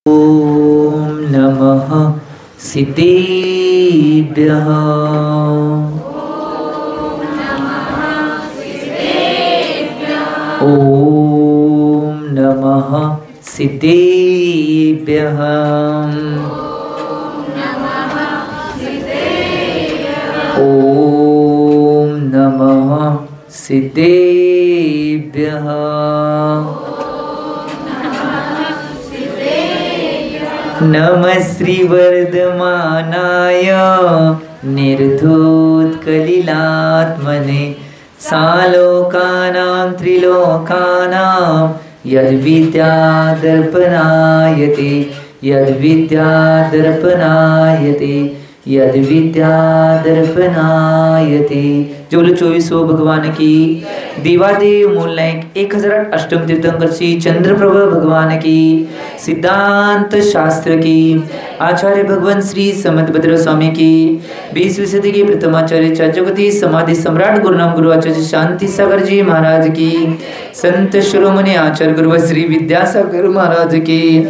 ओम नमः सिद्धेभ्यः। ओम नमः सिद्धेभ्यः। ओम नमः सिद्धेभ्यः। नमः श्रीवर्धमानाय निर्धूतकलिलात्मने सालोकानां त्रिलोकानां यद्विद्यादर्पणायते यद्विद्यादर्पणायते यद्विद्यादर्पणायते। जो 24 भगवान की देवादेव मूल नायक 1008 अष्टम तीर्थंकर श्री चंद्रप्रभा भगवान की सिद्धांत शास्त्र की आचार्य भगवान श्री समतभद्र स्वामी की 20वीं सदी के प्रथमाचार्य चाचकती समाधि सम्राट गुरुनाम गुरु आचार्य शांति सागर जी महाराज की संत शिरोमणि आचार्य गुरु श्री विद्यासागर महाराज की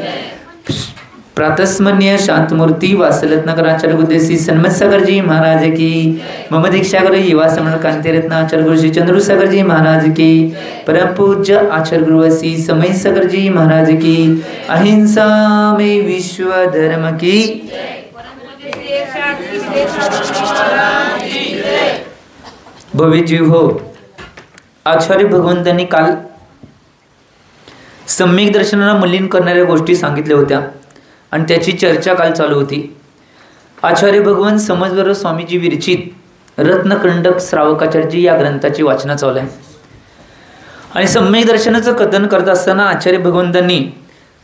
प्रातस्मन्य शांतमूर्ति वासलत्नकर आचार्य गुरुदेव सन्मत सागर जी महाराज की मम दीक्षा गुरु युवा सम्राट कांति रत्न आचार्य गुरु श्री चंद्र सागर जी महाराज की परम पूज्य आचार्य गुरु श्री समय सागर जी महाराज की अहिंसा में विश्व धर्म की भव्य जीव हो। आचार्य भगवंतांनी काल सम्यक दर्शनाला मलिन करणाऱ्या गोष्टी सांगितल्या होत्या आणि त्याची चर्चा काल चालू होती। आचार्य भगवान समजवर स्वामीजी विरचित रत्नकंडक श्रावकाचार्यजी या ग्रंथाची वाचन चालू आहे आणि सम्यक दर्शनाचं कथन करत असताना आचार्य भगवंतांनी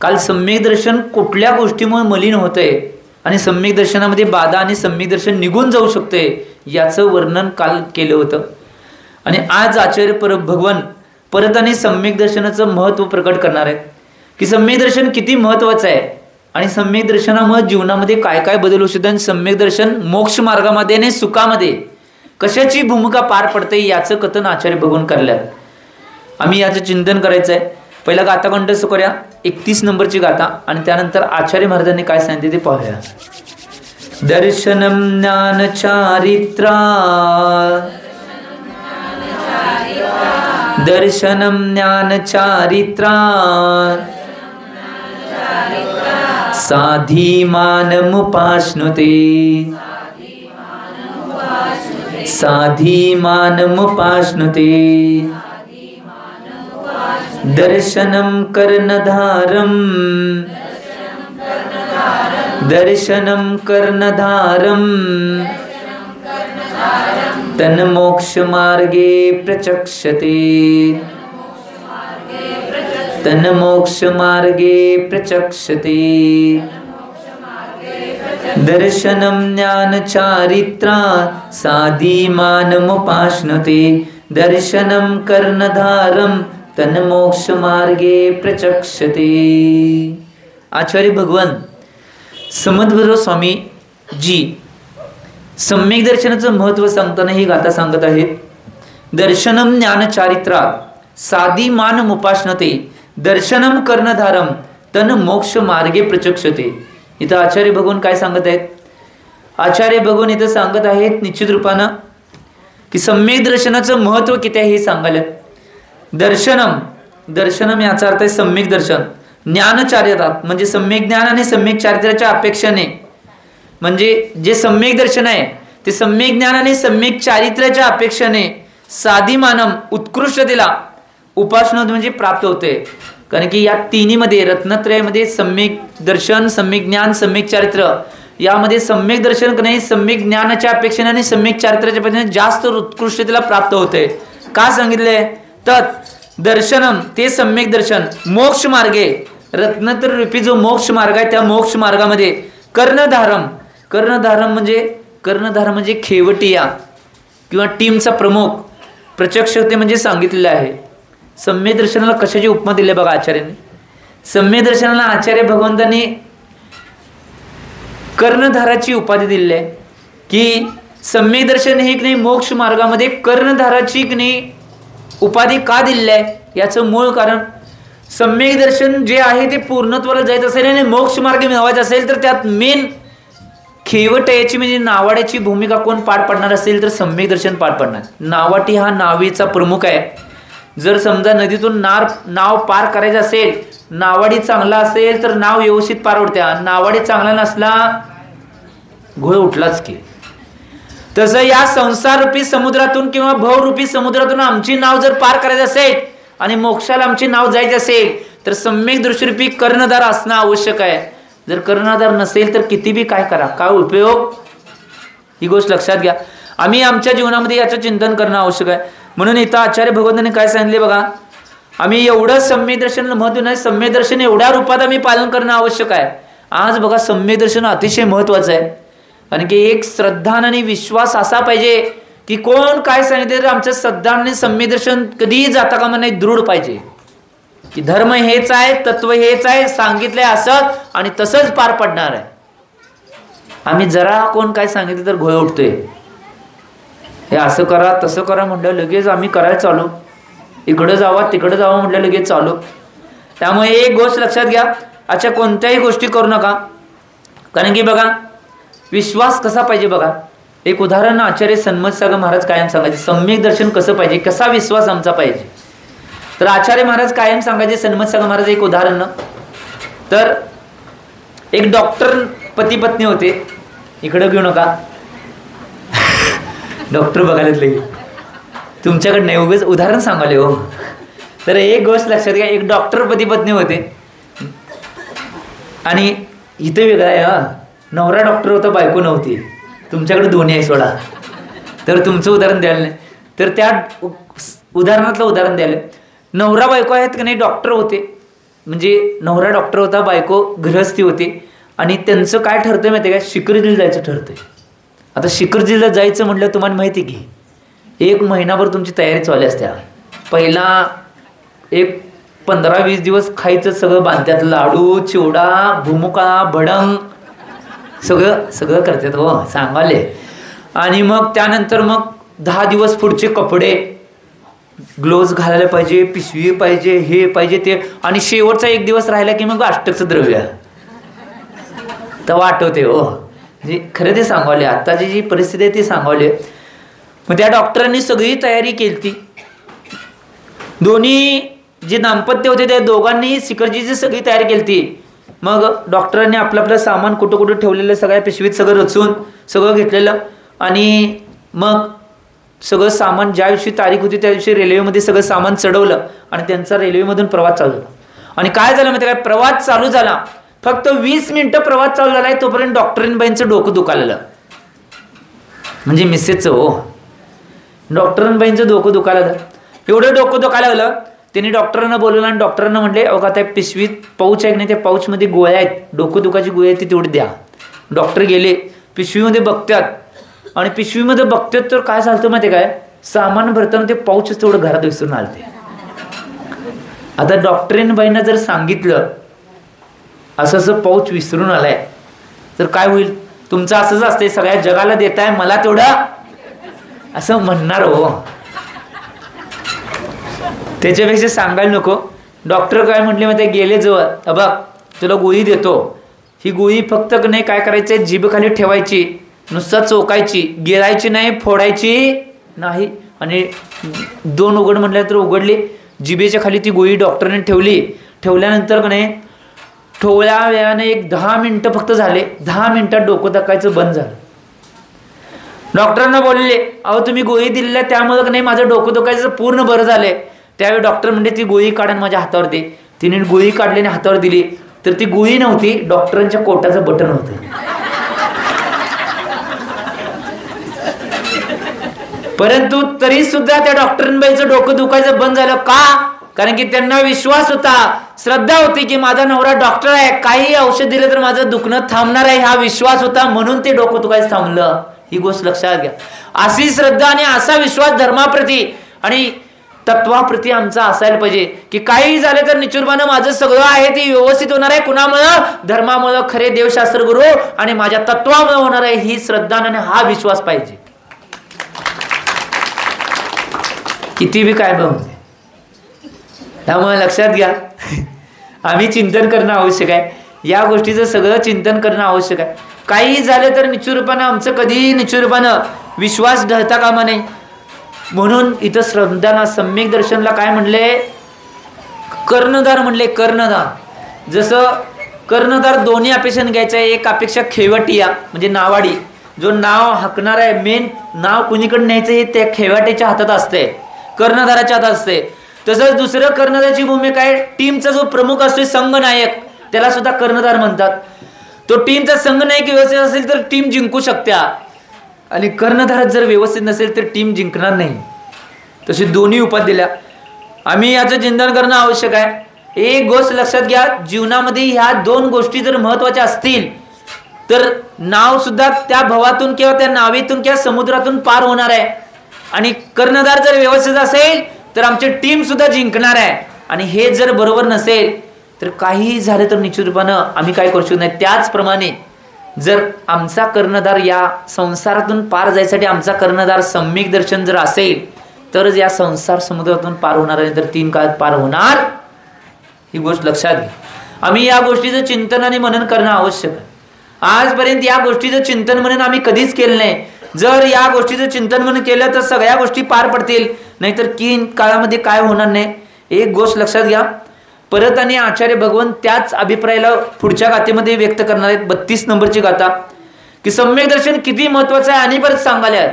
काल सम्यक दर्शन कुठल्या गोष्टीमुळे मलिन होतंय आणि सम्यक दर्शनामध्ये बाधा आणि सम्यक दर्शन निघून जाऊ शकते याचं वर्णन काल केलं होतं। आणि आज आचार्य भगवान परत आणि सम्यक दर्शनाचं महत्त्व प्रकट करणार आहेत की सम्यक दर्शन किती महत्त्वाचं आहे आणि सम्यक दर्शनामुळे जीवनामध्ये काय काय बदल होऊ शकतात आणि सम्यक दर्शन मोक्ष मार्गामध्ये आणि सुखामध्ये कशाची भूमिका पार पडते याचं कथन आचार्य भगवान करल्यात। आम्ही याचं चिंतन करायचं आहे। पहिला गाथा कंठस्थ करूया 31 नंबरची गाथा आणि त्यानंतर आचार्य महाराजांनी काय सांगितले ते पाहूया। दर्शनम ज्ञान चारित्रा दर्शनम ज्ञान चारित्रा साधीमानमुपाश्नुते साधीमानमुपाश्नुते दर्शनं कर्णधारं दर्शनं कर्णधारं तन्मोक्षमार्गे प्रचक्षते तन्मोक्षमार्गे प्रचक्षते दर्शनं ज्ञानचारित्रा साधीमानमुपाश्नुते दर्शनं कर्णधारं तन्मोक्षमार्गे प्रचक्षते। आचार्य भगवान समद्भद्र स्वामी जी सम्यक दर्शनाचं महत्त्व सांगताना ही गाथा सांगत आहेत। दर्शनं ज्ञानचारित्रा साधीमानमुपाश्नुते दर्शनम कर्णधारम तन मोक्ष मार्गे प्रचक्षते। इथं आचार्य भगवान काय सांगत आहेत? आचार्य भगवान इथं सांगत आहेत निश्चित रूपानं की सम्यक दर्शनाचं महत्त्व किती आहे हे सांगायला। दर्शनम दर्शनम याचा अर्थ आहे सम्यक दर्शन। ज्ञानचार्यता म्हणजे सम्यक ज्ञान आणि सम्यक चारित्र्याच्या अपेक्षेने म्हणजे जे सम्यक दर्शन आहे ते सम्यक ज्ञान आणि सम्यक चारित्र्याच्या अपेक्षेने साधीमानम उत्कृष्टतेला उपासना म्हणजे प्राप्त होते। कारण की या तिन्हीमध्ये रत्नत्रयामध्ये सम्यक दर्शन सम्यक ज्ञान सम्यक चारित्र्य यामध्ये सम्यक दर्शन नाही सम्यक ज्ञानाच्या अपेक्षेने आणि सम्यक चारित्र्याच्या अपेक्षेने जास्त उत्कृष्टतेला प्राप्त होते। का सांगितले? तत् दर्शनम ते सम्यक दर्शन मोक्ष मार्गे रत्नत्र रूपी जो मोक्ष मार्ग आहे त्या मोक्ष मार्गामध्ये कर्णधारम कर्णधारम म्हणजे खेवटिया किंवा टीमचा प्रमुख प्रचक्षते म्हणजे सांगितलेलं आहे। सम्यक दर्शनाला कशाची उपमा दिली बघा आचार्याने। सम्यक दर्शनाला आचार्य भगवंतांनी कर्णधाराची उपाधी दिली आहे की सम्यक दर्शन हे की नाही मोक्ष मार्गामध्ये कर्णधाराची की नाही उपाधी का दिली आहे याचं मूळ कारण सम्यक दर्शन जे आहे ते पूर्णत्वाला जायचं असेल आणि मोक्ष मार्ग मिळवायचा असेल तर त्यात मेन खेवट्याची म्हणजे नावाड्याची भूमिका कोण पार पडणार असेल तर सम्यक दर्शन पार पडणार. नावाटी हा नावेचा प्रमुख आहे. जर समजा नदीतून नाव पार करायचं असेल, नावाडी चांगला असेल तर नाव व्यवस्थित पार उडत्या, नावाडी चांगला नसला घोळ उठलाच की. तसं या संसाररूपी समुद्रातून किंवा भवरूपी समुद्रातून आमची नाव जर पार करायचं असेल आणि मोक्षाला आमची नाव जायची असेल तर सम्यक दृष्टीरूपी कर्णधार असणं आवश्यक आहे. जर कर्णधार नसेल तर किती बी काय करा, काय उपयोग, ही गोष्ट लक्षात घ्या. आम्ही आमच्या जीवनामध्ये याचं चिंतन करणं आवश्यक आहे. म्हणून इथं आचार्य भगवंतांनी काय सांगितले बघा, आम्ही एवढं सम्यक दर्शन महत्व नाही, सम्यक दर्शन एवढ्या रूपात आम्ही पालन करणं आवश्यक आहे. आज बघा सम्यक दर्शन अतिशय महत्वाचं आहे. कारण की एक श्रद्धा आणि विश्वास असा पाहिजे की कोण काय सांगितले तर आमचं श्रद्धा आणि सम्यक दर्शन कधीही जाता कामा नाही, दृढ पाहिजे की धर्म हेच आहे, तत्व हेच आहे, सांगितलंय असं आणि तसंच पार पडणार आहे. आम्ही जरा कोण काय सांगितलं तर घोळ उठतोय, हे असं करा तसं करा म्हटलं लगेच आम्ही करायला चालू, इकडं जावा तिकडं जावं म्हटलं लगेच चालू. त्यामुळे एक गोष्ट लक्षात घ्या, अच्छा कोणत्याही गोष्टी करू नका. कारण की बघा विश्वास कसा पाहिजे बघा, एक उदाहरण आचार्य सन्मत सागर महाराज कायम सांगायचे, सम्यक दर्शन कसं पाहिजे, कसा विश्वास आमचा पाहिजे. तर आचार्य महाराज कायम सांगायचे, सन्मत सागर महाराज एक उदाहरण, तर एक डॉक्टर पती पत्नी होते, इकडं घेऊ नका डॉक्टर बघायला लगे तुमच्याकडे नाही, उगाच उदाहरण सांगाले हो. तर एक गोष्ट लक्षात घ्या, एक डॉक्टर पती पत्नी होते आणि इथे वेगळं आहे हा, नवरा डॉक्टर होता बायको नव्हती, तुमच्याकडे दोन्ही आहे सोडा. तर तुमचं उदाहरण द्यायला नाही, तर त्या उदाहरणातलं उदाहरण द्यायला, नवरा बायको आहेत की नाही डॉक्टर होते, म्हणजे नवरा डॉक्टर होता, बायको गृहस्थी होती आणि त्यांचं काय ठरतंय माहिती आहे का, शिखरजीला जायचं ठरतंय. आता शिखरजीला जायचं म्हटलं तुम्हाला माहिती की एक महिनाभर तुमची तयारी चालू असते. पहिला एक 15-20 दिवस खायचं सगळं बांधत्यात, लाडू चिवडा भुमुका भडंग सगळं सगळं करतात हो सांगाले. आणि मग त्यानंतर मग 10 दिवस पुढचे कपडे, ग्लोव्ज घालायला पाहिजे, पिशवी पाहिजे, हे पाहिजे ते, आणि शेवटचा एक दिवस राहिला की मग अष्टकचं द्रव्य तेव्हा आठवते हो. म्हणजे खरं ते सांगावले, आत्ताची जी परिस्थिती आहे ती सांगावली. मग त्या डॉक्टरांनी सगळी तयारी केली ती, दोन्ही जे दाम्पत्य होते त्या दोघांनी शिखरजीची सगळी तयारी केली ती. मग डॉक्टरांनी आपलं आपलं सामान कुठं कुठं ठेवलेलं सगळ्या पिशवीत सगळं रचून सगळं घेतलेलं आणि मग सगळं सामान ज्या दिवशी तारीख होती त्या दिवशी रेल्वेमध्ये सगळं सामान चढवलं आणि त्यांचा रेल्वेमधून प्रवास चालू झाला. आणि काय झालं माहिती काय, प्रवास चालू झाला, फक्त 20 मिनिटं प्रवास चालू झालाय तोपर्यंत डॉक्टरांबाईंचं डोकं दुखायला, म्हणजे मिसेसचं हो, डॉक्टरांबाईंचं डोकं दुखायला, एवढं डोकं दुखायला लागलं. त्यांनी डॉक्टरांना बोलवलं आणि डॉक्टरांना म्हटले अवघा त्या पिशवीत पाऊच आहे की नाही, त्या पाऊचमध्ये गोळ्या आहेत, डोकं दुखाची गोळ्या आहेत ती तेवढी द्या. डॉक्टर गेले पिशवीमध्ये बघतात आणि पिशवीमध्ये बघतात तर काय झालं माहिती काय, सामान भरताना ते पाऊचच तेवढं घरात विसरून आलते. आता डॉक्टरांबाईंना जर सांगितलं असं असं पाऊच विसरून आलाय तर काय होईल, तुमचं असंच असते सगळ्या जगाला देताय मला तेवढं असं म्हणणार हो. त्याच्यापेक्षा सांगायला नको. डॉक्टर काय म्हटले माहिती, गेले जवळ बघ तुला गोळी देतो, ही गोळी फक्त नाही काय करायचंय, जीभ खाली ठेवायची, नुसता चोकायची, गिळायची नाही, फोडायची नाही. आणि 2 उघड म्हटल्या तर उघडली, जिभेच्या खाली ती गोळी डॉक्टरने ठेवली. ठेवल्यानंतर का नाही थोड्या वेळाने एक 10 मिनिटं फक्त झाले, 10 मिनिटात डोकं दाखायचं बंद झालं. डॉक्टरांना बोलले अहो तुम्ही गोळी दिलेल्या त्यामुळे का नाही माझं डोकं दुखायचं पूर्ण बरं झालंय. त्यावेळी डॉक्टर म्हणजे ती गोळी काढून माझ्या हातावर दे. तिने गोळी काढली आणि हातावर दिली तर ती गोळी नव्हती, डॉक्टरांच्या कोटाचं बटन होतं. परंतु तरी सुद्धा त्या डॉक्टरांबाईचं डोकं दुखायचं बंद झालं का, कारण की त्यांना विश्वास होता, श्रद्धा होती की माझा नवरा डॉक्टर आहे, काही औषध दिलं तर माझं दुखणं थांबणार आहे, हा विश्वास होता, म्हणून ते डोकं दुखायचं थांबलं. ही गोष्ट लक्षात घ्या. अशी श्रद्धा आणि असा विश्वास धर्माप्रती आणि तत्वाप्रती आमचा असायला पाहिजे की काही झालं तर निचुरबानं माझं सगळं आहे ते व्यवस्थित होणार आहे. कुणामुळं, धर्मामुळं, खरे देवशास्त्र गुरु आणि माझ्या तत्वामुळं होणार आहे, ही श्रद्धा आणि हा विश्वास पाहिजे. किती बी काय बघ. त्यामुळे लक्षात घ्या आम्ही चिंतन करणं आवश्यक आहे, या गोष्टीचं सगळं चिंतन करणं आवश्यक आहे. काही झालं तर निश्चित रूपानं आमचं कधीही निश्चित रूपानं विश्वास ढळता कामा नाही. म्हणून इथं श्रद्धाना सम्यक दर्शनला काय म्हणले, कर्णधार म्हणले. कर्णधार, जसं कर्णधार दोन्ही अपेक्षा घ्यायचं आहे. एक अपेक्षा खेवटिया म्हणजे नावाडी, जो नाव हाकणार आहे, मेन नाव कुणीकडे न्यायचं हे त्या खेवाट्याच्या हातात असते, कर्णधाराच्या हातात असते. तसंच दुसरं कर्णधाराची भूमिका आहे, टीमचा जो प्रमुख असतो संघनायक, त्याला सुद्धा कर्णधार म्हणतात. तो टीमचा संघनायक व्यवस्थित असेल तर टीम जिंकू शकते, आणि कर्णधार जर व्यवस्थित नसेल तर टीम जिंकणार नाही. तशी दोन्ही उपाधी दिल्या. आम्ही याचं चिंतन करणं आवश्यक आहे. एक गोष्ट लक्षात घ्या, जीवनामध्ये ह्या दोन गोष्टी जर महत्वाच्या असतील तर नाव सुद्धा त्या भवातून किंवा त्या नावेतून किंवा समुद्रातून पार होणार आहे. आणि कर्णधार जर व्यवस्थित असेल तर आमची टीम सुद्धा जिंकणार आहे. आणि हे जर बरोबर नसेल तर काहीही झालं तर निश्चित रूपानं आम्ही काय करू शकत नाही. त्याचप्रमाणे जर आमचा कर्णधार या संसारातून पार जायसाठी आमचा कर्णधार सम्यक दर्शन जर असेल तरच या संसार समुद्रातून पार होणार आहे, तर 3 काळात पार होणार. ही गोष्ट लक्षात घ्या. आम्ही या गोष्टीचं चिंतन आणि मनन करणं आवश्यक आहे. आजपर्यंत या गोष्टीचं चिंतन मनन आम्ही कधीच केलं नाही. जर या गोष्टीचं चिंतन मनन केलं तर सगळ्या गोष्टी पार पडतील, नाहीतर 3 काळामध्ये काय होणार नाही. एक गोष्ट लक्षात घ्या. परत आणि आचार्य भगवान त्याच अभिप्रायाला पुढच्या गाथेमध्ये व्यक्त करणार आहेत. 32 नंबरची गाथा, की सम्यक दर्शन किती महत्वाचं आहे आणि परत सांगायला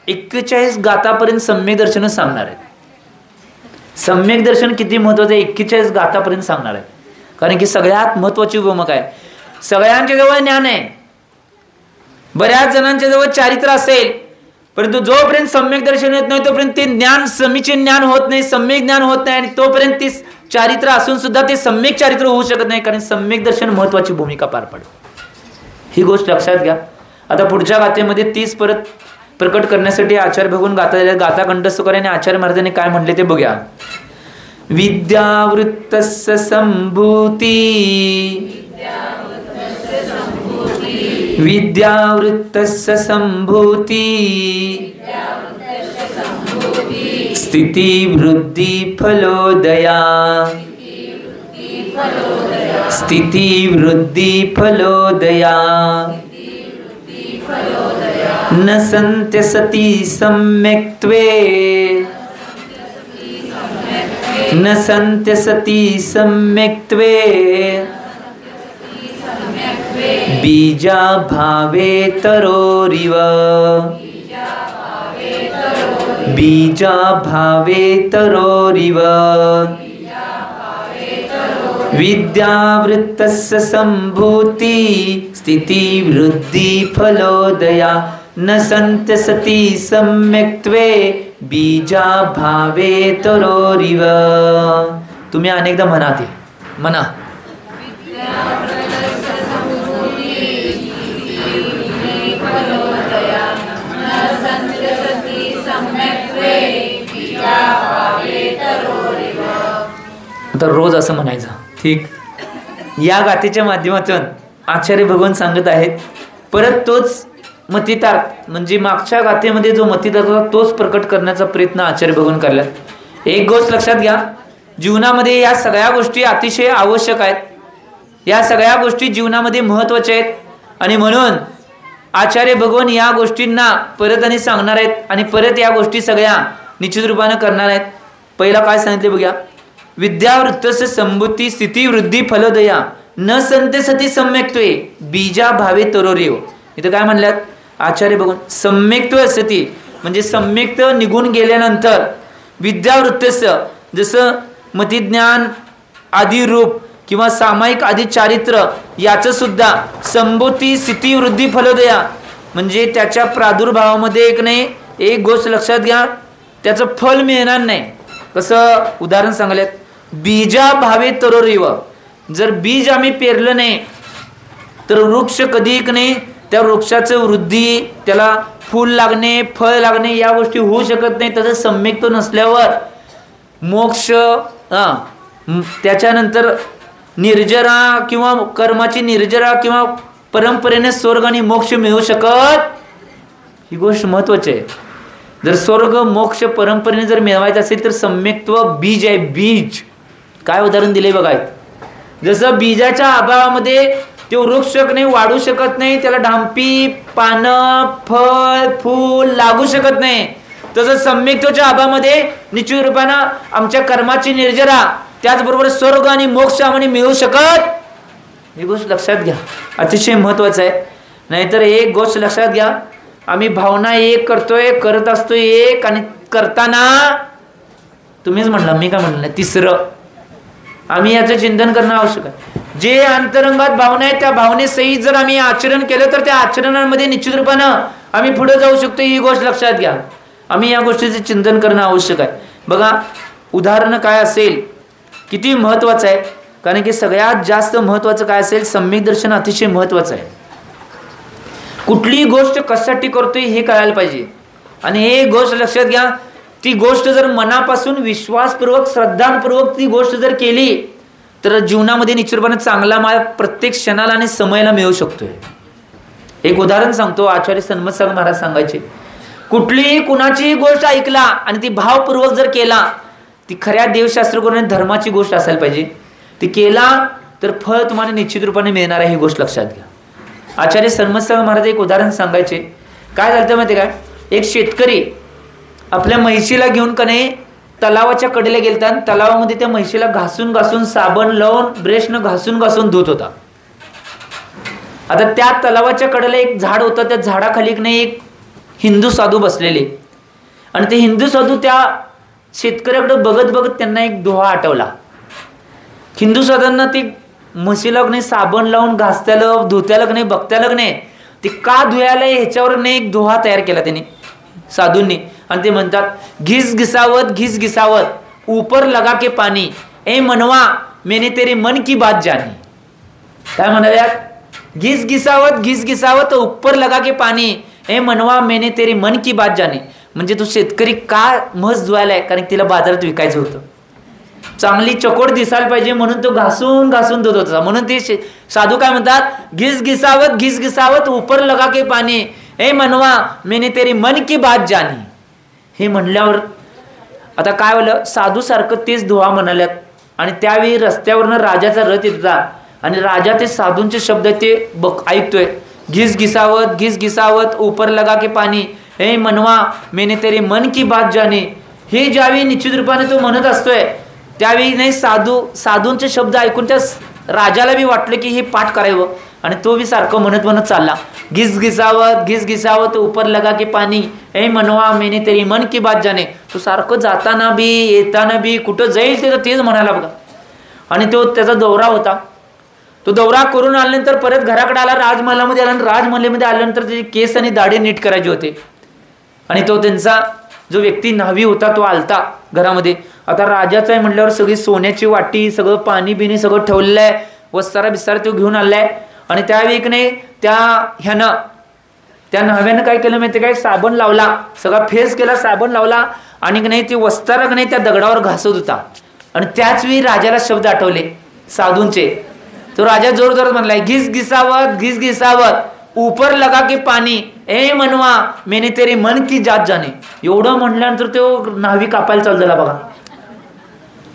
41 गाथापर्यंत सम्यक दर्शनच सांगणार आहेत. सम्यक दर्शन किती महत्वाचं आहे 41 गाथापर्यंत सांगणार आहे. कारण की सगळ्यात महत्वाची भूमिका आहे. सगळ्यांच्या जवळ ज्ञान आहे, बऱ्याच जणांच्या जवळ चारित्र असेल, परंतु जोपर्यंत सम्यक दर्शन येत नाही तोपर्यंत ते ज्ञान समीचीन ज्ञान होत नाही, सम्यक ज्ञान होत नाही. आणि तोपर्यंत ते चारित्र असून सुद्धा ते सम्यक चारित्र होऊ शकत नाही, कारण सम्यक दर्शन महत्वाची भूमिका पार पडेल. ही गोष्ट लक्षात घ्या. आता पुढच्या गाथेमध्ये 30 परत प्रकट करण्यासाठी आचार्य भगवान गाथा कंठस्थ करा. आणि आचार्य महाराजांनी काय म्हणले ते बघूया. विद्यावृत्तस्य संभूती, विद्यावृत्तस्य संभूती, स्थिति वृद्धि फलोदया, स्थिति वृद्धि फलोदया, न सन्त्य सति सम्यक्त्वे, न सन्त्य सति सम्यक्त्वे, बीजा भावे तरोरिव, बीजा भावे तरोरिव, विद्यावृत्तस्य संभूति स्थिति वृद्धि फलोदया, न सन्त्य सति सम्यक्त्वे, बीजा भावे तरोरिव. तुम्ही अनेकदा म्हणा, ते म्हणा. तर रोज असं म्हणायचं. ठीक, या गाथेच्या माध्यमातून आचार्य भगवान सांगत आहेत. परत तोच मतितार्थ म्हणजे मागच्या गाथेमध्ये जो मतितार्थ होता तोच प्रकट करण्याचा प्रयत्न आचार्य भगवान करल्यात. एक गोष्ट लक्षात घ्या, जीवनामध्ये या सगळ्या गोष्टी अतिशय आवश्यक आहेत. या सगळ्या गोष्टी जीवनामध्ये महत्त्वाच्या आहेत. आणि म्हणून आचार्य भगवान या गोष्टींना परत आणि सांगणार आहेत. आणि परत या गोष्टी सगळ्या निश्चित रूपाने करणार आहेत. पहिला काय सांगितले बघूया. विद्यावृत्तस्य संभूती स्थिती वृद्धी फलोदया, न सन्त्य सति सम्यक्त्वे, बीजा भावे तरोरिव. इथं काय म्हणल्यात आचार्य भगवान. सम्यक्त्व सती म्हणजे सम्यक्त निघून गेल्यानंतर विद्यावृत्तस्य, जसं मतिज्ञान आदी रूप किंवा सामायिक आदी चारित्र याचं सुद्धा संभूती स्थिती वृद्धी फलोदया म्हणजे त्याच्या प्रादुर्भावामध्ये एक नाही एक गोष्ट लक्षात घ्या, त्याचं फल मिळणार नाही. कसं उदाहरण सांगल्यात, बीजा भावे तरोरिव. जर बीज आम्ही पेरलं नाही तर वृक्ष कधी नाही, त्या वृक्षाचं वृद्धी, त्याला फूल लागणे, फळ लागणे या गोष्टी होऊ शकत नाही. त्याचं सम्यक्त्व नसल्यावर मोक्ष, त्याच्यानंतर निर्जरा किंवा कर्माची निर्जरा किंवा परंपरेने स्वर्ग आणि मोक्ष मिळू शकत. ही गोष्ट महत्वाची आहे. जर स्वर्ग मोक्ष परंपरेने जर मिळवायचं असेल तर सम्यक्त्व बीज आहे. बीज काय उदाहरण दिले बघा. जसं बीजाच्या अभावामध्ये ते वृक्ष नाही वाढू शकत नाही, त्याला ढांपी पानं फळ फूल लागू शकत नाही, तसं सम्यक्तेच्या अभावामध्ये निश्चित रूपानं आमच्या कर्माची निर्जरा त्याचबरोबर स्वर्ग आणि मोक्ष आम्हाला मिळू शकत. ही गोष्ट लक्षात घ्या, अतिशय महत्वाचं आहे. नाहीतर एक गोष्ट लक्षात घ्या, आम्ही भावना एक करतोय, करत असतोय एक, आणि करताना तुम्हीच म्हणला मी काय म्हणलं तिसरं. आम्ही याचं चिंतन करणं आवश्यक आहे. जे अंतरंगात भावना आहे त्या भावनेसहित जर आम्ही आचरण केलं तर त्या आचरणामध्ये निश्चित रूपानं आम्ही पुढे जाऊ शकतो. ही गोष्ट लक्षात घ्या. आम्ही या गोष्टीचे चिंतन करणं आवश्यक आहे. बघा उदाहरण काय असेल, किती महत्वाचं आहे, कारण की सगळ्यात जास्त महत्वाचं काय असेल, सम्यक दर्शन अतिशय महत्वाचं आहे. कुठलीही गोष्ट कशासाठी करतोय हे कळायला पाहिजे. आणि एक गोष्ट लक्षात घ्या, ती गोष्ट जर मनापासून विश्वासपूर्वक श्रद्धापूर्वक ती गोष्ट जर केली तर जीवनामध्ये निश्चितपणे चांगला मार्ग प्रत्येक क्षणाला आणि समयाला मिळू शकतोय. एक उदाहरण सांगतो, आचार्य सन्मत सागर महाराज सांगायचे, कुठलीही कुणाचीही गोष्ट ऐकला आणि ती भावपूर्वक जर केला, ती खऱ्या देवशास्त्र करून धर्माची गोष्ट असायला पाहिजे, ती केला तर फळ तुम्हाला निश्चित रूपाने मिळणार आहे. ही गोष्ट लक्षात घ्या. आचार्य सन्मत सागर महाराज एक उदाहरण सांगायचे. काय झालं माहिती काय, एक शेतकरी आपल्या म्हैशीला घेऊन कने तलावाच्या कडेला गेलता, तलावामध्ये त्या म्हैशीला घासून घासून साबण लावून ब्रशनं घासून घासून धुत होता. आता त्या तलावाच्या कडेला एक झाड होतं, त्या झाडाखाली नाही एक हिंदू साधू बसलेले, आणि ते हिंदू साधू त्या शेतकऱ्याकडे बघत बघत त्यांना एक दोहा आठवला. हिंदू साधूंना ती म्हशीला नाही साबण लावून घासत्याला धुत्याला नाही बघत्याला नाही ते का धुयाला ह्याच्यावर नाही एक दोहा तयार केला त्यांनी साधूंनी. आणि ते म्हणतात, घिस घिसावत घिस घिसावत ऊपर लगा के पानी, ए मनवा मैंने तेरे मन की बात जानी. काय म्हणाल्यात, घिस घिसावत ऊपर लगा के पानी, ए मनवा मैंने तेरी मन की बात जानी. म्हणजे तो शेतकरी का म्हस धुवायलाय, कारण तिला बाजारात विकायचं होतं, चांगली चकोड दिसायला पाहिजे म्हणून तो घासून घासून धुत होता. म्हणून ते साधू काय म्हणतात, घिस घिसावत ऊपर लगा के पानी, ए मनवा मैंने तेरी मन की बात जानी. हे म्हणल्यावर आता काय झालं, साधू सारखं तेच दोहा म्हणाल्यात. आणि त्यावेळी रस्त्यावरनं राजाचा रथ येत होता, आणि राजा ते साधूंचे शब्द ते ऐकतोय, घिस घिसावत ऊपर लगा के पानी, हे मनवा मैंने तेरे मन की बात जानी. हे ज्यावेळी निश्चित रूपाने तो म्हणत असतोय त्यावेळी नाही साधूंचे शब्द ऐकून त्या राजाला बी वाटलं की हे पाठ करावं, आणि तो बी सारखं म्हणत चालला, घिस घिसावत ऊपर लगा के पानी, ए मनवा मैंने तेरी मन की बात जाने. तो सारखं जाताना बी येताना बी कुठं जाईल ते तेच म्हणाला बघा. आणि तो त्याचा दौरा होता, तो दौरा करून आल्यानंतर परत घराकडे आला, राजमहालामध्ये आला, आणि राजमहालामध्ये आल्यानंतर त्याचे केस आणि दाढी नीट करायचे होते. आणि तो त्यांचा जो व्यक्ती न्हावी होता तो आलता घरामध्ये. आता राजाचा आहे म्हटल्यावर सगळी सोन्याची वाटी, सगळं पाणी बिणी सगळं ठेवलेलं आहे, वस्तारा बिस्तारा तो घेऊन आलाय. आणि त्यावेळी नाही त्या न्हाव्यानं काय केलं माहिती काय, साबण लावला, सगळा फेस केला, साबण लावला, आणि नाही ते वस्तारा नाही त्या दगडावर घासत होता. आणि त्याच वेळी राजाला शब्द आठवले साधूंचे. तो राजा जोर जोरात म्हणलाय, घिस घिसावत ऊपर लगा के पानी, ए मनवा मैंने तेरे मन की जात जाने. एवढं म्हणल्यानंतर तो न्हावी कापायला चालू झाला बघा.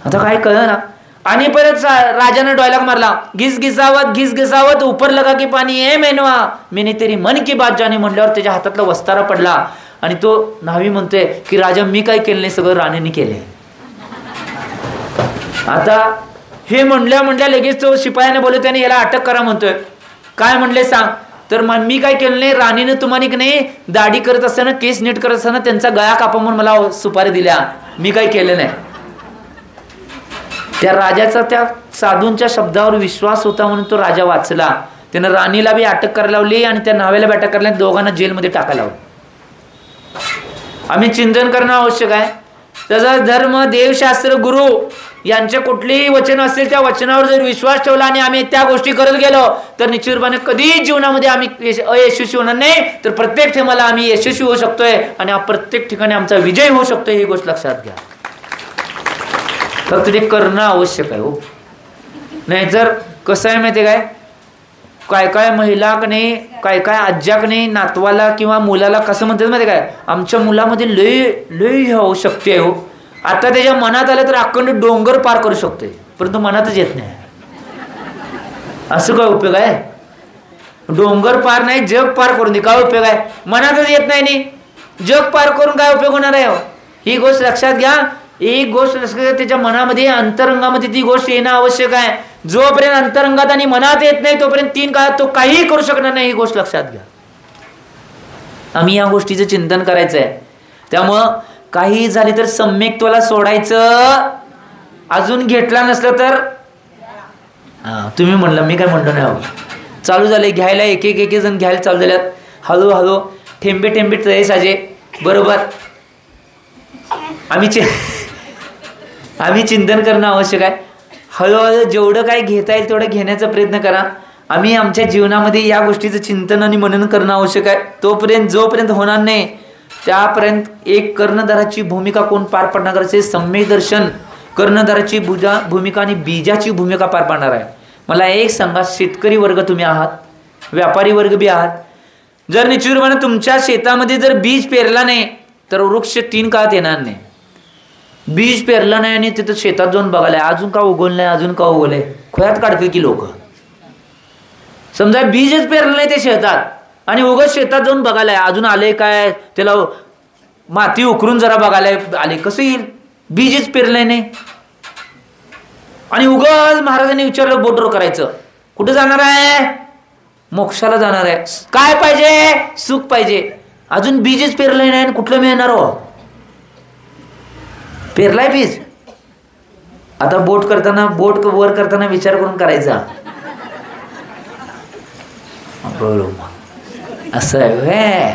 आता काय कळलं ना. आणि परत राजाने डायलॉग मारला, घिस घिसावत ऊपर लगा के पानी, ए मनवा मैंने तेरी मन की बात जाने. म्हणल्यावर त्याच्या हातातला वस्तारा पडला, आणि तो न्हावी म्हणतोय की राजा मी काय केलं नाही, सगळं राणीने केलंय. आता हे म्हणल्या लगेच तो शिपायाने बोलतो, त्याने याला अटक करा म्हणतोय. काय म्हणले सांग, तर मी काय केलं नाही, राणीने तुम्हाला की नाही दाढी करत असताना केस नीट करत असताना त्यांचा गळा कापा म्हणून मला सुपारी दिल्या, मी काय केलं नाही. त्या राजाचा त्या साधूंच्या शब्दावर विश्वास होता म्हणून तो राजा वाचला. त्यानं राणीला बी अटक करायला लावली आणि त्या न्हाव्याला बी अटक करायला, दोघांना जेलमध्ये टाकायला लावलं. आम्ही चिंतन करणं आवश्यक आहे. त्याचा धर्म देवशास्त्र गुरु यांचे कुठलेही वचन असतील त्या वचनावर जर विश्वास ठेवला आणि आम्ही त्या गोष्टी करत गेलो तर निश्चितपणे कधीच जीवनामध्ये आम्ही अयशस्वी होणार नाही, तर प्रत्येक ठिकाणी आम्ही यशस्वी होऊ शकतोय आणि प्रत्येक ठिकाणी आमचा विजय होऊ शकतोय. ही गोष्ट लक्षात घ्या. फक्त ते करणं आवश्यक आहे. हो नाही तर कसं आहे माहिती आहे काय, काय महिला का नाही, काय आज्या का नाही नातवाला किंवा मुलाला कसं म्हणतात माहिती काय, आमच्या मुलामध्ये लय होऊ शकते. हो आता त्याच्या मनात आलं तर अखंड डोंगर पार करू शकते, परंतु मनातच येत नाही. असं काय उपयोग आहे? डोंगर पार नाही जग पार करून दे, काय उपयोग आहे? मनातच येत नाही जग पार करून काय उपयोग होणार आहे? ही गोष्ट लक्षात घ्या. एक गोष्ट लक्षात घ्या, त्याच्या मनामध्ये अंतरंगामध्ये ती गोष्ट येणं आवश्यक आहे. जोपर्यंत अंतरंगात आणि मनात येत नाही तोपर्यंत 3 काळात तो काहीही करू शकणार नाही. ही गोष्ट लक्षात घ्या. आम्ही या गोष्टीचं चिंतन करायचं आहे. त्यामुळं काही झाले तर सम्यक्त्वाला सोडायचं. अजून घेतला नसलं तर तुम्ही म्हणलं, मी काय म्हणलो नाही. चालू झाले घ्यायला, एक जण घ्यायला चालू झाल्यात. हळूहळू ठेंबे ठेंबे तळे साजे. बरोबर. आम्ही चिंतन करणं आवश्यक आहे. हळूहळू जेवढं काय घेता येईल तेवढं घेण्याचा प्रयत्न करा. आम्ही आमच्या जीवनामध्ये या गोष्टीचं चिंतन आणि मनन करणं आवश्यक आहे. तोपर्यंत जोपर्यंत होणार नाही त्यापर्यंत एक कर्णधाराची भूमिका कोण पार पाडणार असेल? सम्यक दर्शन कर्णधाराची भूमिका आणि बीजाची भूमिका पार पाडणार आहे. मला एक सांगा, शेतकरी वर्ग तुम्ही आहात, व्यापारी वर्ग बी आहात. जर निश्चितपणे तुमच्या शेतामध्ये जर बीज पेरला नाही तर वृक्ष 3 काळात येणार नाही. बीज पेरलं नाही आणि तिथं शेतात जाऊन बघायला अजून का उगवलं नाही, अजून का उगवलंय, खोयात काढतील की लोक. समजा बीजच पेरलं नाही ते शेतात आणि उगाच शेतात जाऊन बघायला अजून आले काय, त्याला माती उकरून जरा बघायला आले, कसं येईल? बीजच पेरलंय नाही. आणि उगाच महाराजांनी विचारलं बोटवर करायचं. कुठे जाणार आहे? मोक्षाला जाणार आहे. काय पाहिजे? सुख पाहिजे. अजून बीजच पेरलंय नाही, कुठलं मिळणार हो? पेरलाय बीज. आता बोट वर करताना विचार करून करायचा. बरोबर असं आहे.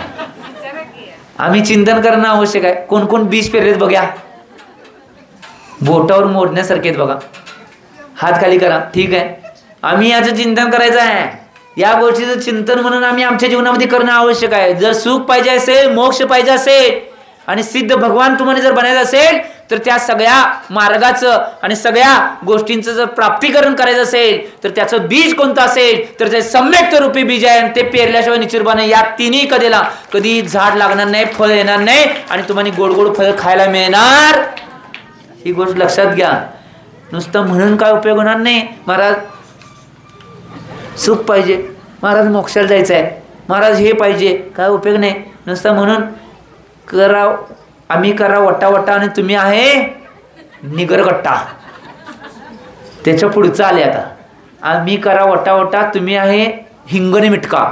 आम्ही चिंतन करणं आवश्यक आहे. कोण कोण बीज पेरलेत बघा, बोटावर मोडण्यासारखे आहेत बघा. हात खाली करा. ठीक आहे, आम्ही याचं चिंतन करायचं आहे. या गोष्टीचं चिंतन म्हणून आम्ही आमच्या जीवनामध्ये करणं आवश्यक आहे. जर सुख पाहिजे असेल, मोक्ष पाहिजे असेल आणि सिद्ध भगवान तुम्हाला जर बनायचं असेल तर त्या सगळ्या मार्गाचं आणि सगळ्या गोष्टींचं जर प्राप्तीकरण करायचं असेल तर त्याचं बीज कोणतं असेल तर ते सम्यक्त रूपी बीज आहे. ते पेरल्याशिवाय निश्चितपणे या 3 कधीला कधी झाड लागणार नाही, फळ येणार नाही आणि तुम्हाला गोड गोड फळ खायला मिळणार. ही गोष्ट लक्षात घ्या. नुसतं म्हणून काय उपयोग होणार नाही. महाराज सुख पाहिजे, महाराज मोक्षाला जायचं आहे, महाराज हे पाहिजे, काय उपयोग नाही. नुसतं म्हणून करा, आम्ही करा वटा आणि तुम्ही आहे निगरगट्टा. त्याच्या पुढचं आले आता. आम्ही करा वटा तुम्ही आहे हिंगण मिटका.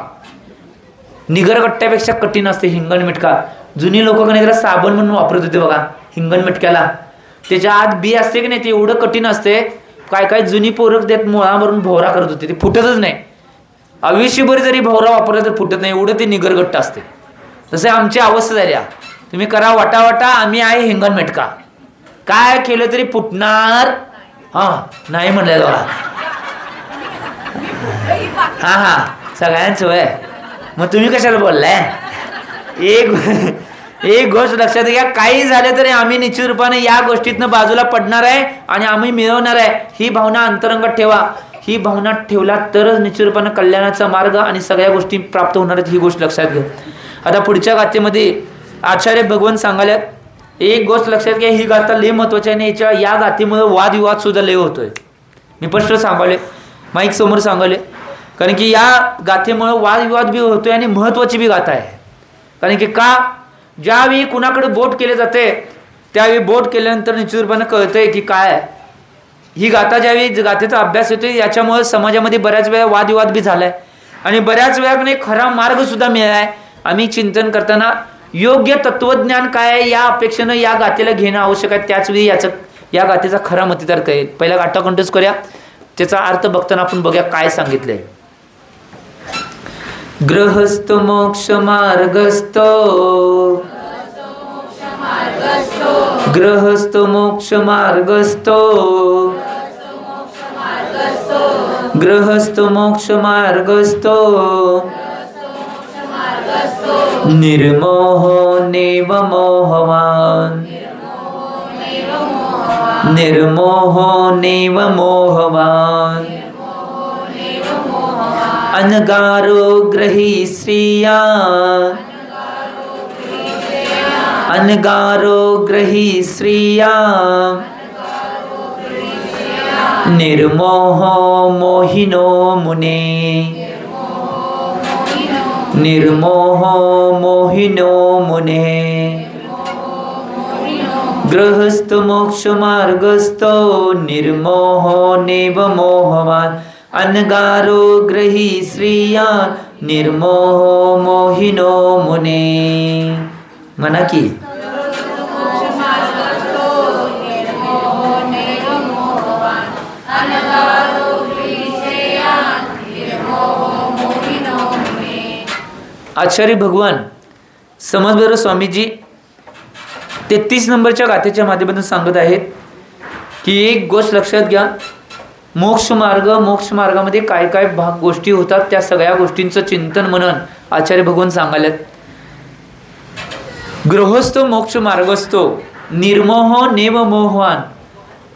निगरगट्ट्यापेक्षा कठीण असते हिंगण मिटका. जुनी लोक का नाही त्याला साबण म्हणून वापरत होते बघा हिंगण मिटक्याला. त्याच्या आत बी असते की नाही, ते एवढं कठीण असते. काय जुनी पोरक देत मुळा मारून भोवरा करत होते, ते फुटतच नाही. आयुष्यभर जरी भोवरा वापरला तर फुटत नाही, एवढं ते निगरगट्ट असते. तसे आमची अवस्था झाली. तुम्ही करा वटा आम्ही आहे हिंगण मिटका. काय केलं तरी फुटणार नाही म्हणलं बघा. हा सगळ्यांच वय. मग तुम्ही कशाला बोललाय? एक गोष्ट लक्षात घ्या, काही झालं तरी आम्ही निश्चित रूपाने या गोष्टीतनं बाजूला पडणार आहे आणि आम्ही मिळवणार आहे. ही भावना अंतरंगात ठेवा. ही भावना ठेवला तरच निश्चित रूपाने कल्याणाचा मार्ग आणि सगळ्या गोष्टी प्राप्त होणार आहेत. ही गोष्ट लक्षात घ्या. आता पुढच्या गाथेमध्ये आचार्य भगवान सांगायला एक गोष्ट लक्षात घ्या. ही गाथा लय महत्वाची आहे आणि या गाथेमुळे वादविवाद सुद्धा लय होतोय. मी स्पष्ट सांगाले, माईक समोर सांगाले, कारण की या गाथेमुळे वादविवाद बी होतोय आणि महत्वाची बी गाथा आहे. कारण की का, ज्यावेळी कुणाकडे बोट केले जाते त्यावेळी बोट केल्यानंतर निश्चित रूपाने कळतंय की काय ही गाथा. ज्यावेळी गाथेचा अभ्यास होतोय याच्यामुळे समाजामध्ये बऱ्याच वेळा वादविवाद बी झालाय आणि बऱ्याच वेळा खरा मार्ग सुद्धा मिळालाय. आम्ही चिंतन करताना योग्य तत्वज्ञान काय या अपेक्षेनं या गाथेला घेणं आवश्यक आहे. त्याच वेळी या गाथेचा खरा मतितार्थ आहे. पहिला गाठा कंठस्थ करूया, त्याचा अर्थ बघताना आपण बघूया काय सांगितलंय. गृहस्थ मोक्ष मार्गस्थ, गृहस्थ मोक्ष मार्गस्थ, गृहस्थ मोक्ष मार्गस्थ, निर्मोहो नैव मोहवान्, निर्मोहो नैव मोहवान्, अनगारो ग्रही श्रिया, अनगारो ग्रही श्रिया, निर्मोह मोहिनो मुने निर्मोह मोहिनो मुने गृहस्थ मोक्ष मार्गस्थ निर्मोह नेव मोहवान अनगारो ग्रही श्रिया निर्मोह मोहिनो मुने. म्हणा की आचार्य भगवान समर्थ स्वामीजी 33 नंबरच्या गाथेच्या माध्यमातून सांगत आहेत की एक गोष्ट लक्षात घ्या. मोक्ष मार्गामध्ये काय काय गोष्टी होतात त्या सगळ्या गोष्टींचं चिंतन मनन आचार्य भगवान सांगायला. गृहस्थ मोक्ष मार्गस्थो निर्मोह नेव मोहवान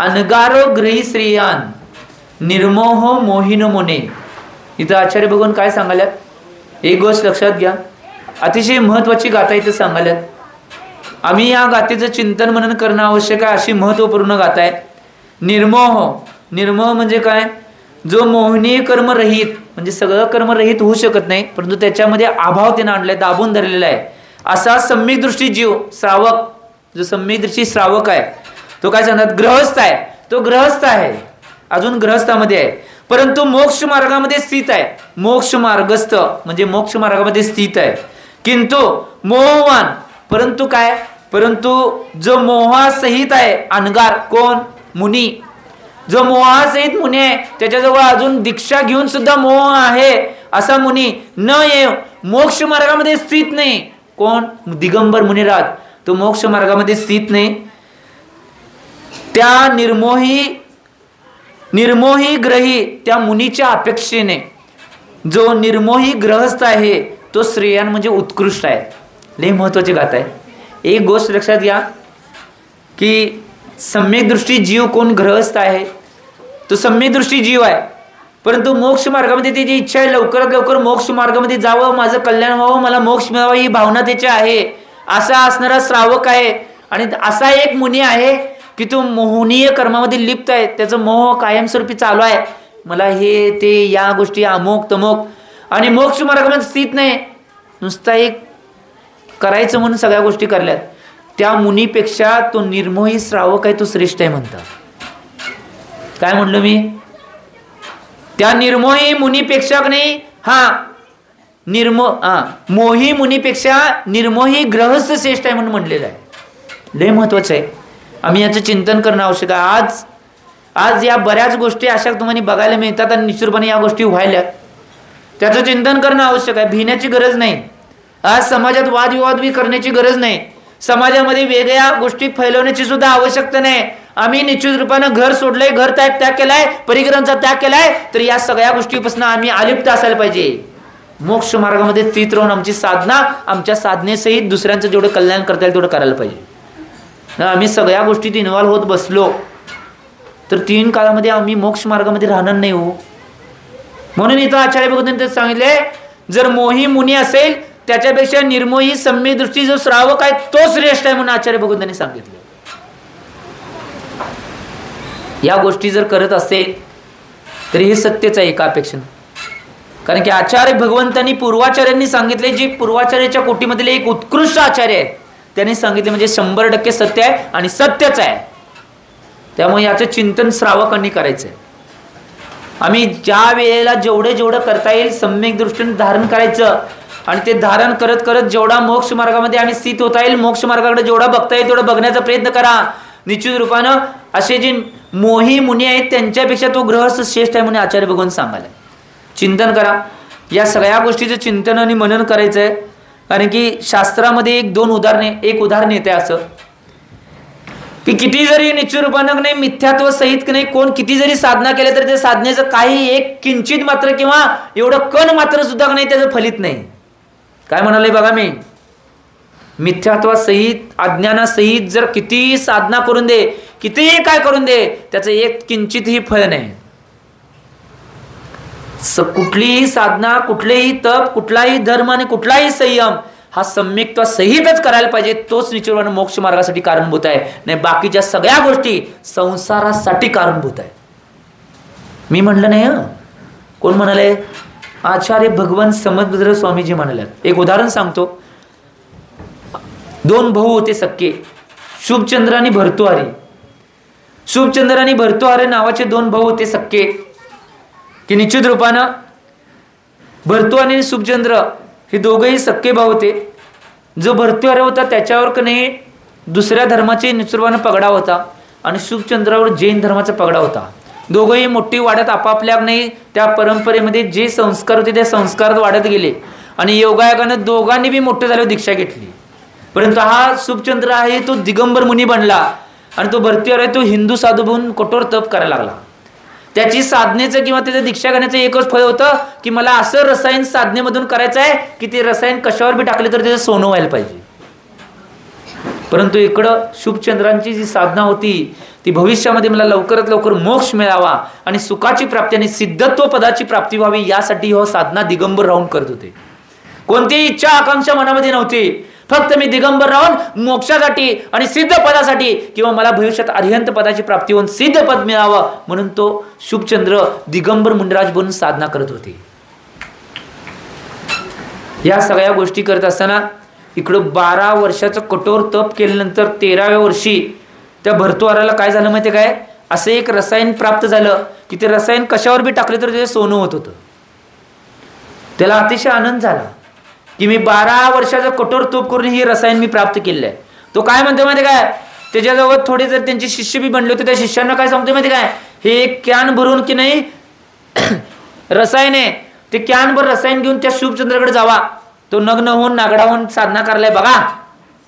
अनगारो गृही श्रेयान निर्मोह मोहिनो मुने. इथं आचार्य भगवान काय सांगायला, एक गोष्ट लक्षात घ्या. अतिशय महत्वाची गाथा इथं सांगायला. आम्ही या गाथेचं चिंतन मनन करणं आवश्यक आहे. अशी महत्वपूर्ण गाथा आहे. निर्मोह म्हणजे काय, जो मोहनीय कर्मरहित म्हणजे सगळं कर्मरहित होऊ शकत नाही परंतु त्याच्यामध्ये अभाव त्यानं आणलाय, दाबून धरलेला आहे असा सम्यक दृष्टी जीव श्रावक. जो सम्यक दृष्टी श्रावक आहे तो काय सांगतात, गृहस्थ आहे. तो गृहस्थ आहे, अजून गृहस्थामध्ये आहे परंतु मोक्ष मार्गामध्ये स्थित आहे. मोक्ष मार्गस्थ म्हणजे मोक्ष मार्गामध्ये स्थित आहे. किंतु मोहवान परंतु काय, परंतु जो मोहासहित आहे अनगार कोण, मुनी. जो मोहासहित मुनी आहे त्याच्याजवळ अजून दीक्षा घेऊन सुद्धा मोह आहे असा मुनी न ये मोक्ष मार्गामध्ये स्थित नाही. कोण, दिगंबर मुनिराज. तो मोक्ष मार्गामध्ये स्थित नाही. त्या निर्मोही ग्रही त्या मुनीच्या अपेक्षेने जो निर्मोही ग्रहस्थ आहे तो श्रेयान म्हणजे उत्कृष्ट आहे. लय महत्वाची गाथा आहे. एक गोष्ट लक्षात घ्या की सम्यक दृष्टी जीव कोण ग्रहस्थ आहे तो सम्यक दृष्टी जीव आहे परंतु मोक्ष मार्गामध्ये त्याची इच्छा आहे लवकरात लवकर मोक्ष मार्गामध्ये जावं, माझं कल्याण व्हावं, मला मोक्ष मिळावा ही भावना त्याची आहे. असा असणारा श्रावक आहे. आणि असा एक मुनी आहे की तो मोहनीय कर्मामध्ये लिप्त आहे. त्याचं मोह कायमस्वरूपी चालू आहे, मला हे ते या गोष्टी अमोक तमोक, आणि मोक्ष मार्गामध्ये स्थित नाही. नुसता एक करायचं म्हणून सगळ्या गोष्टी करल्यात. त्या मुनीपेक्षा तो निर्मोही श्रावक आहे तो श्रेष्ठ आहे म्हणतात. काय म्हणलो मी, त्या निर्मोही मुनीपेक्षा नाही मोही मुनीपेक्षा निर्मोही ग्रहस्थ श्रेष्ठ आहे म्हणून म्हणलेलं आहे. लय महत्वाचं आहे. आम्ही याचं चिंतन करणं आवश्यक आहे. आज या बऱ्याच गोष्टी अशा तुम्हाला बघायला मिळतात आणि निश्चितपणे या गोष्टी व्हायला, त्याचं चिंतन करणं आवश्यक आहे. भिण्याची गरज नाही. आज समाजात वादविवाद बी करण्याची गरज नाही. समाजामध्ये वेगळ्या गोष्टी फैलवण्याची सुद्धा आवश्यकता नाही. आम्ही निश्चित रूपानं घर सोडलंय, घर त्याग केलाय, परिग्रहांचा त्याग केलाय, तर या सगळ्या गोष्टीपासून आम्ही अलिप्त असायला पाहिजे. मोक्ष मार्गामध्ये स्थित राहून आमची साधना, आमच्या साधनेसहित दुसऱ्यांचं जेवढं कल्याण करता येईल तेवढं करायला पाहिजे. आम्ही सगळ्या गोष्टीत इन्व्हॉल्व होत बसलो तर 3 काळामध्ये आम्ही मोक्ष मार्गामध्ये राहणार नाही हो. म्हणून इथं आचार्य भगवंतांनी सांगितले, जर मोही मुनी असेल त्याच्यापेक्षा निर्मोही सम्यक दृष्टी जो श्रावक आहे तो श्रेष्ठ आहे म्हणून आचार्य भगवंतांनी सांगितले. या गोष्टी जर करत असेल तरी हे सत्यच आहे एका अपेक्षेने. कारण की आचार्य भगवंतांनी पूर्वाचार्यांनी सांगितले, जे पूर्वाचार्याच्या कोटीमधले एक उत्कृष्ट आचार्य आहेत त्यांनी सांगितले म्हणजे 100% सत्य आहे आणि सत्यच आहे. त्यामुळे याचं चिंतन श्रावकांनी करायचं आहे. आम्ही ज्या वेळेला जेवढं करता येईल सम्यक दृष्टीने धारण करायचं आणि ते धारण करत करत जेवढा मोक्ष मार्गामध्ये आम्ही स्थित होता येईल, मोक्ष मार्गाकडे जेवढा बघता येईल तेवढा बघण्याचा प्रयत्न करा. निश्चित रूपानं असे जे मोही मुनी आहेत त्यांच्यापेक्षा तो गृहस्थ श्रेष्ठ आहे म्हणून आचार्य भगवान सांगायला. चिंतन करा. या सगळ्या गोष्टीचं चिंतन आणि मनन करायचं आहे. कारण की शास्त्रामध्ये एक उदाहरण येते असं की किती जरी निश्चित रूपानं नाही मिथ्यात्व सहित नाही कोण किती जरी साधना केल्या तरी त्या साधनेचं काही एक किंचित मात्र किंवा एवढं कण मात्र सुद्धा नाही त्याचं फलित नाही. काय म्हणाले बघा मी, मिथ्यात्वासहित अज्ञानासहित जर किती साधना करून दे, कितीही काय करून दे, त्याचं एक किंचितही फळ नाही. कुठलीही साधना, कुठलेही तप, कुठलाही धर्म आणि कुठलाही संयम हा सम्यक्त्वा सहितच करायला पाहिजे. तोच निश्चितपणे मोक्ष मार्गासाठी कारणभूत आहे. नाही बाकीच्या सगळ्या गोष्टी संसारासाठी कारणभूत आहे. मी म्हणलं नाही कोण म्हणाले? आचार्य भगवान समर्थ स्वामीजी म्हणाल्यात. एक उदाहरण सांगतो. 2 भाऊ होते सख्खे, शुभचंद्र आणि भर्तृहरी. शुभचंद्र आणि भर्तृहरी नावाचे 2 भाऊ होते सख्खे, की निश्चित रूपानं भर्तृ आणि शुभचंद्र हे दोघंही सख्खे भाऊ होते. जो भर्तृहरी होता त्याच्यावर का नाही दुसऱ्या धर्माचे निश्चित रूपानं पगडा होता आणि शुभचंद्रावर जैन धर्माचा पगडा होता. दोघंही मोठी वाढत आपापल्या नाही त्या परंपरेमध्ये जे संस्कार होते त्या संस्कारात वाढत गेले आणि योगायोगानं दोघांनी बी मोठे झाल्यावर दीक्षा घेतली. परंतु हा शुभचंद्र आहे तो दिगंबर मुनी बनला आणि तो भर्तृहरी आहे तो हिंदू साधू बनून कठोर तप करायला लागला. त्याची साधनेचं किंवा त्याचं दीक्षा घेण्याचं एकच फळ होतं की मला असं रसायन साधनेमधून करायचं आहे की ते रसायन कशावर बी टाकले तर त्याचं सोनं व्हायला पाहिजे. परंतु इकडं शुभचंद्रांची जी साधना होती ती भविष्यामध्ये मला लवकरात लवकर मोक्ष मिळावा आणि सुखाची प्राप्ती आणि सिद्धत्व पदाची प्राप्ती व्हावी यासाठी हो साधना दिगंबर राहून करत होते. कोणतीही इच्छा आकांक्षा मनामध्ये नव्हती. फक्त मी दिगंबर राहून मोक्षासाठी आणि सिद्ध पदासाठी किंवा मला भविष्यात अरिहंत पदाची प्राप्ती होऊन सिद्ध पद मिळावं म्हणून तो शुभचंद्र दिगंबर मुंडराज बनून साधना करत होते. या सगळ्या गोष्टी करत असताना इकडं 12 वर्षाचं कठोर तप केल्यानंतर 13व्या वर्षी त्या भर्तृहरीला काय झालं माहिती काय? असं एक रसायन प्राप्त झालं की ते रसायन कशावर बी टाकले तर ते सोनं होत होतं. त्याला अतिशय आनंद झाला की मी 12 वर्षाचं कठोर तप करून हे रसायन मी प्राप्त केलेलं आहे. तो काय म्हणतो माहिती काय? त्याच्याजवळ थोडे जर त्यांचे शिष्य बी बनले होते त्या शिष्यांना काय सांगतो माहिती काय? हे एक कॅन भरून की नाही रसायन आहे ते कॅनभर रसायन घेऊन त्या शुभचंद्राकडे जावा. तो नग्न होऊन नागडा होऊन साधना करायलाय बघा,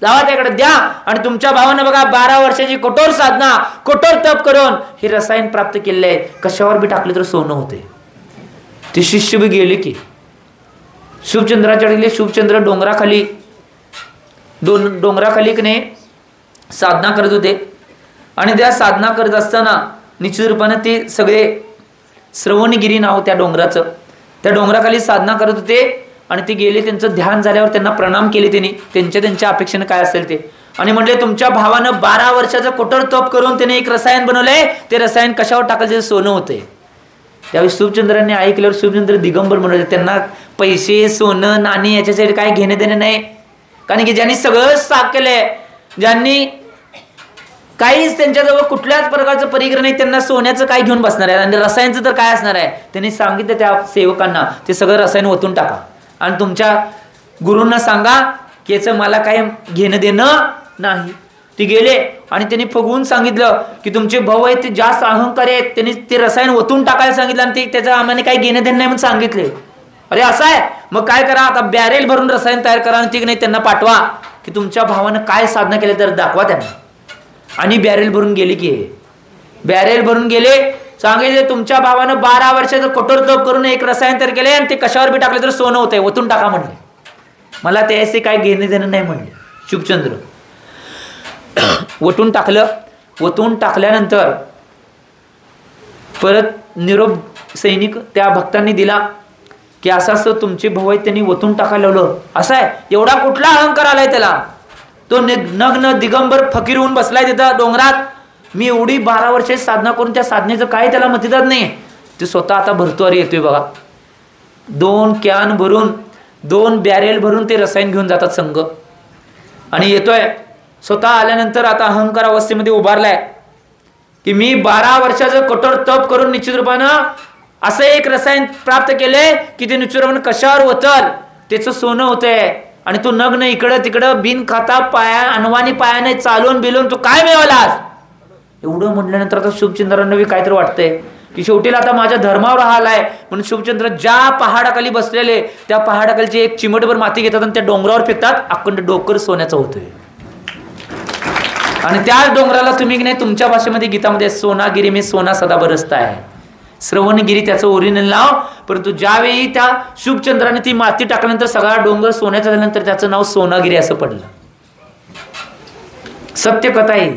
जावा त्याकडे द्या आणि तुमच्या भावानं बघा 12 वर्षाची कठोर साधना कठोर तप करून हे रसायन प्राप्त केले आहे. कशावर बी टाकले तर सोनं होते. ते शिष्य बी गेले की शुभचंद्राच्या गेले. शुभचंद्र डोंगराखाली की नाही साधना करत होते आणि त्या साधना करत असताना निश्चित रूपाने ते सगळे श्रवणगिरी नाव त्या डोंगराचं त्या डोंगराखाली साधना करत होते आणि ते गेले. त्यांचं ध्यान झाल्यावर त्यांना प्रणाम केले त्यांनी त्यांच्या अपेक्षेने काय असेल ते आणि म्हणले तुमच्या भावानं 12 वर्षाचं कठोर तप करून त्याने एक रसायन बनवलंय. ते रसायन कशावर टाकायचं सोनं होते. त्यावेळी शुभचंद्रांनी ऐकल्यावर शुभचंद्र दिगंबर म्हणाले. त्यांना पैसे सोनं नाणी याच्यासाठी काय घेणे देणे नाही. कारण की ज्यांनी सगळं साफ केलंय ज्यांनी काहीच त्यांच्याजवळ कुठल्याच प्रकारचं परिग्रह नाही त्यांना सोन्याचं काय घेऊन बसणार आहे आणि रसायनचं तर काय असणार आहे. त्यांनी सांगितलं त्या सेवकांना ते सगळं रसायन ओतून टाका आणि तुमच्या गुरूंना सांगा की याचं मला काय घेणं देणं नाही. ते गेले आणि त्यांनी फगवून सांगितलं की तुमचे भाऊ आहेत ते जास्त अहंकारी आहेत त्यांनी ते रसायन ओतून टाकायला सांगितलं आणि ते त्याचं आम्हाला काही घेणं देणं नाही म्हणून सांगितले. अरे असं आहे मग काय करा आता बॅरेल भरून रसायन तयार करा आणि ती नाही त्यांना पाठवा की तुमच्या भावानं काय साधना केली तर दाखवा त्यांना. आणि बॅरेल भरून गेले की बॅरेल भरून गेले सांगितले तुमच्या भावानं 12 वर्षाचं कठोर तप करून एक रसायन तयार केले आणि ते कशावर बी टाकले तर सोनं होतंय ओतून टाका म्हणले. मला त्याचे काय घेणे देणं नाही म्हणले. शुभचंद्र ओतून टाकलं. ओतून टाकल्यानंतर परत निरोप सैनिक त्या भक्तांनी दिला की असं असं तुमचे भाऊ आहेत त्यांनी ओतून टाकायला लावलं. असं आहे एवढा कुठला अहंकार आलाय त्याला. तो नग्न दिगंबर फकीर होऊन बसलाय तिथं डोंगरात. मी एवढी 12 वर्षाची साधना करून त्या साधनेचं काय त्याला मतिदार नाही. ते स्वतः आता भर्तृहरी येतोय बघा 2 कॅन भरून 2 बॅरेल भरून ते रसायन घेऊन जातात संघ आणि येतोय. स्वतः आल्यानंतर आता अहंकार अवस्थेमध्ये उभारलाय की मी 12 वर्षाचं कठोर तप करून निश्चित रूपानं असं एक रसायन प्राप्त केले की ते निश्चित रूपानं कशावर होतं त्याचं सोनं होतंय. आणि तू नग्न इकडं तिकडं बिन खाता अनवाणी पायाने चालून बिलून तू काय मिळवलास. एवढं म्हटल्यानंतर आता शुभचंद्रांना काहीतरी वाटतंय की शेवटीला आता माझ्या धर्मावर आलाय म्हणून शुभचंद्र ज्या पहाडाखाली बसलेले त्या पहाडाखालची एक चिमटभर माती घेतात आणि त्या डोंगरावर फेकतात. अखंड डोकर सोन्याचं होतोय आणि त्या डोंगराला तुम्ही नाही तुमच्या भाषेमध्ये गीतामध्ये सोनागिरी मी सोना सदा बरसता आहे श्रवणगिरी त्याचं ओरिजिनल नाव. परंतु ज्यावेळी त्या शुभचंद्राने ती माती टाकल्यानंतर सगळा डोंगर सोन्याचा झाल्यानंतर त्याचं नाव सोनागिरी असं पडलं. सत्य कथा आहे.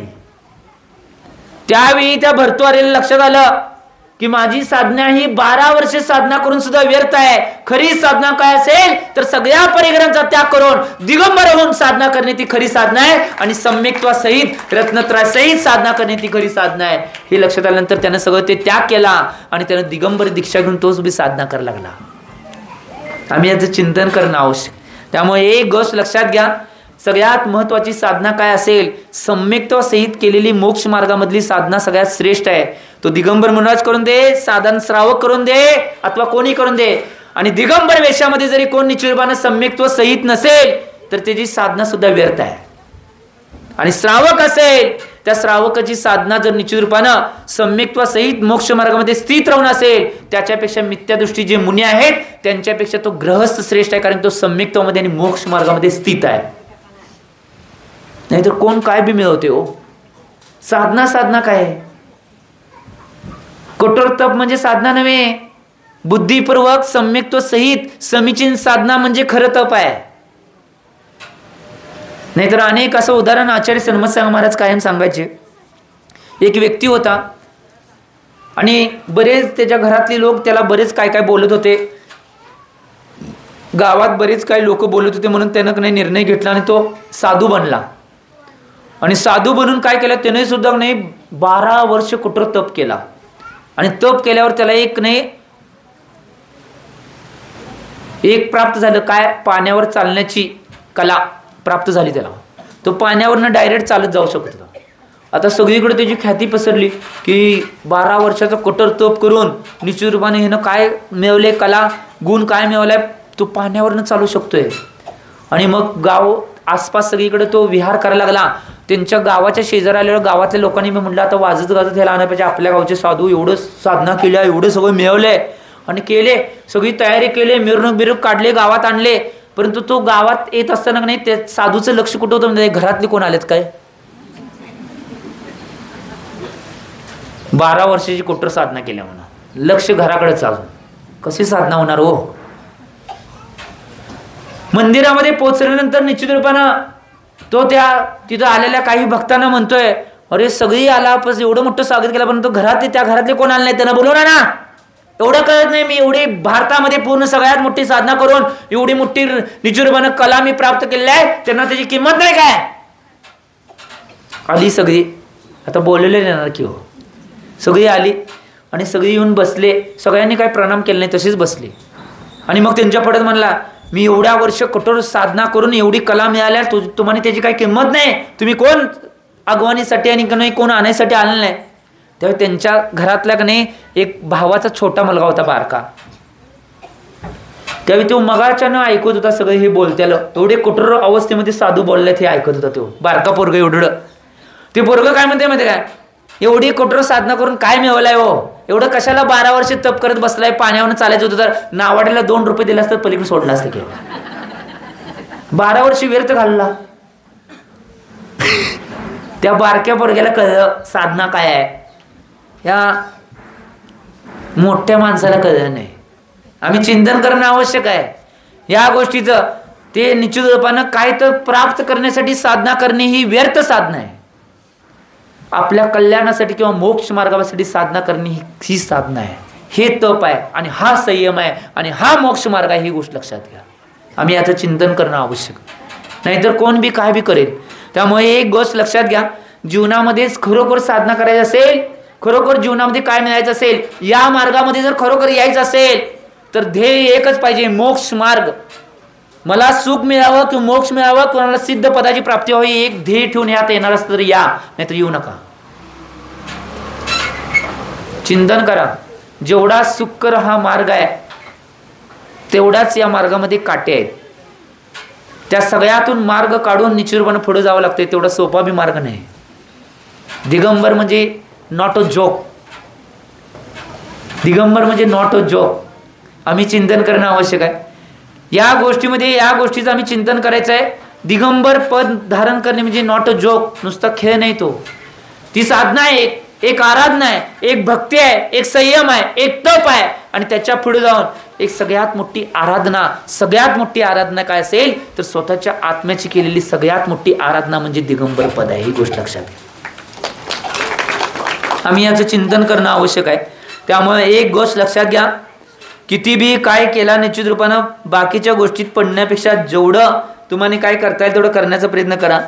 त्यावेळी त्या भर्तृहरीला लक्षात आलं की माझी साधना ही 12 वर्ष साधना करून सुद्धा व्यर्थ आहे. खरी साधना काय असेल तर सगळ्या परिग्रहांचा त्याग करून दिगंबर होऊन साधना करणे ती खरी साधना आहे. आणि सम्यक्त्वासहित रत्नत्रयासहित साधना करणे ती खरी साधना आहे. हे लक्षात आल्यानंतर त्यानं सगळं ते त्याग केला आणि त्यानं दिगंबर दीक्षा घेऊन तोच बी साधना करायला लागला. आम्ही याचं चिंतन करणं आवश्यक. त्यामुळे एक गोष्ट लक्षात घ्या, सगळ्यात महत्वाची साधना काय असेल, सम्यक्त्वासहित केलेली मोक्ष मार्गामधली साधना सगळ्यात श्रेष्ठ आहे. तो दिगंबर मुनिराज करून दे, साधन श्रावक करून दे, अथवा कोणी करून दे. आणि दिगंबर वेशामध्ये जरी कोण निश्चितपणे सम्यक्त्व सहित नसेल तर त्याची साधना सुद्धा व्यर्थ आहे. आणि श्रावक असेल, त्या श्रावकाची साधना जर निश्चित रूपानं सम्यक्त्वासहित मोक्ष मार्गामध्ये स्थित राहून असेल, त्याच्यापेक्षा मिथ्यादृष्टी जे मुनी आहेत त्यांच्यापेक्षा तो गृहस्थ श्रेष्ठ आहे. कारण तो सम्यक्त्वामध्ये आणि मोक्ष मार्गामध्ये स्थित आहे. नाहीतर कोण काय बी मिळवते हो. साधना काय आहे? कठोर तप म्हणजे साधना नव्हे. बुद्धिपूर्वक सम्यक्त्व सहित समीचीन साधना म्हणजे खरं तप आहे. नाहीतर अनेक असं उदाहरण आचार्य सन्मत साहेब महाराज कायम सांगायचे. एक व्यक्ती होता आणि बरेच त्याच्या घरातले लोक त्याला बरेच काय काय बोलत होते. गावात बरेच काही लोक बोलत होते म्हणून त्यानं काही निर्णय घेतला आणि तो साधू बनला. आणि साधू बनून काय केलं त्याने सुद्धा 12 वर्ष कठोर तप केला. आणि तप केल्यावर त्याला एक प्राप्त झालं. काय? पाण्यावर चालण्याची कला प्राप्त झाली त्याला. तो पाण्यावरनं डायरेक्ट चालत जाऊ शकत होता. आता सगळीकडे त्याची ख्याती पसरली की 12 वर्षाचा कठोर तप करून निश्चित रूपाने ह्यानं काय मिळवले, कला गुण काय मिळवलाय, तो पाण्यावरनं चालू शकतोय. आणि मग गाव आसपास सगळीकडे तो विहार करायला लागला. त्यांच्या गावाच्या शेजारी आलेल्या गावातल्या लोकांनी मी म्हटलं आता वाजत गाजत ह्याला आणा पाहिजे. आपल्या गावचे साधू एवढं साधना केल्या, एवढं सगळं मिळवलंय आणि केले, सगळी तयारी केली, मिरवणूक काढले, गावात आणले. परंतु तो गावात येत असताना नाही त्या साधूचं लक्ष कुठं होतं म्हणजे घरातले कोण आलेत काय. 12 वर्षाची कठोर साधना केल्या म्हणा, लक्ष घराकडे चालून कशी साधना होणार हो. मंदिरामध्ये पोहोचल्यानंतर निश्चित रूपानं तो तिथं आलेल्या काही भक्तांना म्हणतोय, अरे सगळी आला पण एवढं मोठं स्वागत केलं, पण तो त्या घरातले कोण आले नाही, त्यांना बोलवणार ना. एवढं कळत नाही मी एवढी भारतामध्ये पूर्ण सगळ्यात मोठी साधना करून एवढी मोठी निश्चित रूपानं कला मी प्राप्त केलेली आहे, त्यांना त्याची किंमत नाही काय. आली सगळी, आता बोललेले येणार की हो. सगळी आली आणि सगळी येऊन बसले. सगळ्यांनी काय प्रणाम केले नाही, तसेच बसले. आणि मग त्यांच्या पुढे म्हणला, मी एवढ्या वर्ष कठोर साधना करून एवढी कला मिळाल्या, तुम्हाला त्याची काही किंमत नाही. तुम्ही कोण अगवानीसाठी आणि नाही कोण आणायसाठी आले नाही. तेव्हा त्यांच्या घरातल्या कने एक भावाचा छोटा मुलगा होता बारका. त्यावेळी तो मगाच्यानं ऐकत होता सगळं हे बोलत्यालं. एवढे कठोर अवस्थेमध्ये साधू बोलल्यात हे ऐकत होता. तो बारका पोरग एवढं. ते पोरग काय म्हणते माहिती काय, एवढी कठोर साधना करून काय मिळवलाय हो, एवढं कशाला 12 वर्ष तप करत बसलाय. पाण्यावर चालायचं होतं तर नावाड्याला 2 रुपये दिला असतं, पलीकडे सोडला असतं की. 12 वर्ष व्यर्थ घालला. त्या बारक्या पोरग्याला कळलं साधना काय आहे. या मोठ्या माणसाला कळलं नाही. आम्ही चिंतन करणं आवश्यक आहे या गोष्टीचं. ते निश्चित रूपानं काय तर प्राप्त करण्यासाठी साधना करणे ही व्यर्थ साधना आहे. आपल्या कल्याणासाठी किंवा मोक्ष मार्गासाठी साधना करणे ही साधना आहे. हे तप आहे आणि हा संयम आहे आणि हा मोक्ष मार्ग आहे. ही गोष्ट लक्षात घ्या. आम्ही याचं चिंतन करणं आवश्यक, नाहीतर कोण बी काय बी करेल. त्यामुळे एक गोष्ट लक्षात घ्या, जीवनामध्येच खरोखर साधना करायची असेल, खरोखर जीवनामध्ये काय मिळायचं असेल, या मार्गामध्ये जर खरोखर यायचं असेल तर ध्येय एकच पाहिजे, मोक्ष मार्ग. मला सुख मिळावं किंवा मोक्ष मिळावं, कोणाला सिद्ध पदाची प्राप्ती व्हावी, एक ध्येय ठेवून यात येणार असतं तर या, नाहीतर येऊ नका. चिंतन करा. जेवढा सुकर हा मार्ग आहे तेवढाच या मार्गामध्ये काटे आहेत. त्या सगळ्यातून मार्ग काढून निश्चितपणे पुढे जावं लागते. तेवढा सोपा बी मार्ग नाही. दिगंबर म्हणजे नॉट अ जोक. दिगंबर म्हणजे नॉट अ जोक. आम्ही चिंतन करणं आवश्यक आहे या गोष्टीमध्ये. या गोष्टीचं आम्ही चिंतन करायचं आहे. दिगंबर पद धारण करणे म्हणजे नॉट अ जोक, नुसता खेळ नाही तो. ती साधना आहे, एक आराधना आहे, एक भक्ती आहे, एक संयम आहे, एक तप आहे. आणि त्याच्या पुढे जाऊन एक सगळ्यात मोठी आराधना. सगळ्यात मोठी आराधना काय असेल तर स्वतःच्या आत्म्याची केलेली सगळ्यात मोठी आराधना म्हणजे दिगंबर पद आहे. ही गोष्ट लक्षात घ्या. आम्ही याचं चिंतन करणं आवश्यक आहे. त्यामुळे एक गोष्ट लक्षात घ्या, किती बी काय केला निश्चित रूपानं बाकीच्या गोष्टीत पडण्यापेक्षा जेवढं तुम्हाला काय करता येईल तेवढं करण्याचा प्रयत्न करा.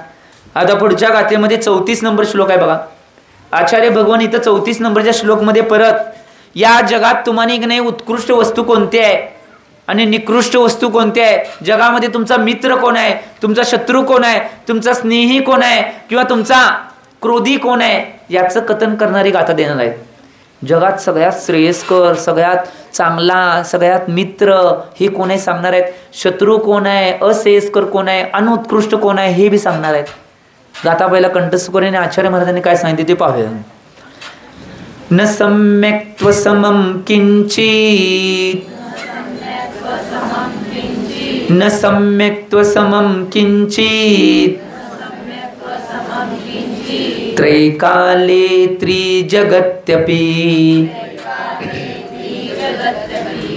आता पुढच्या गाथेमध्ये 34 नंबर श्लोक आहे बघा. आचार्य भगवान इथं 34 नंबरच्या श्लोकमध्ये परत या जगात तुम्हाला नाही उत्कृष्ट वस्तू कोणती आहे आणि निकृष्ट वस्तू कोणती आहे, जगामध्ये तुमचा मित्र कोण आहे, तुमचा शत्रू कोण आहे, तुमचा स्नेही कोण आहे किंवा तुमचा क्रोधी कोण आहे, याचं कथन करणारी गाथा देणार आहेत. जगात सगळ्यात श्रेयस्कर, सगळ्यात चांगला, सगळ्यात मित्र हे कोण आहे सांगणार आहेत. शत्रू कोण आहे, अश्रेयस्कर कोण आहे, अनुत्कृष्ट कोण आहे हे बी सांगणार आहेत. गाथा पहिला कंठस्थ करून आचार्य महाराजांनी काय सांगितले ते पाहूया. न सम्यक्त्व समम किंचित, न सम्यक्त्व समम किंचित, त्रैकाले त्रिजगत्यपि,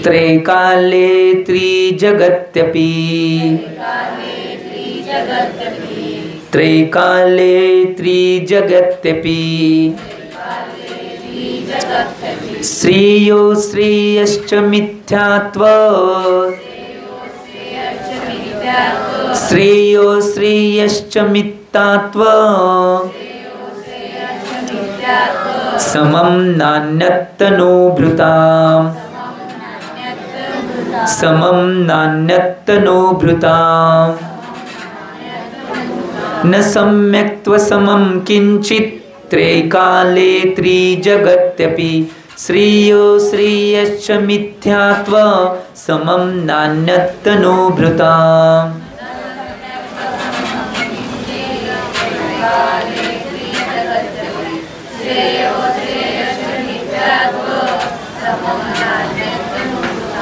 त्रैकाले त्रिजगत्यपि, त्रैकाले त्रिजगत्यपि, श्रेयो श्रेयश्च मिथ्यात्व, श्रेयो श्रेयश्च मिथ्यात्व, समं नान्यत्तनोभृताम्, समं नान्यत्तनोभृताम्, न सम्यक्त्व समं किंचित्, त्रैकाले त्रिजगत्यपि, श्रेयो श्रेयश्च मिथ्यात्व, समं नान्यत्तनोभृताम्.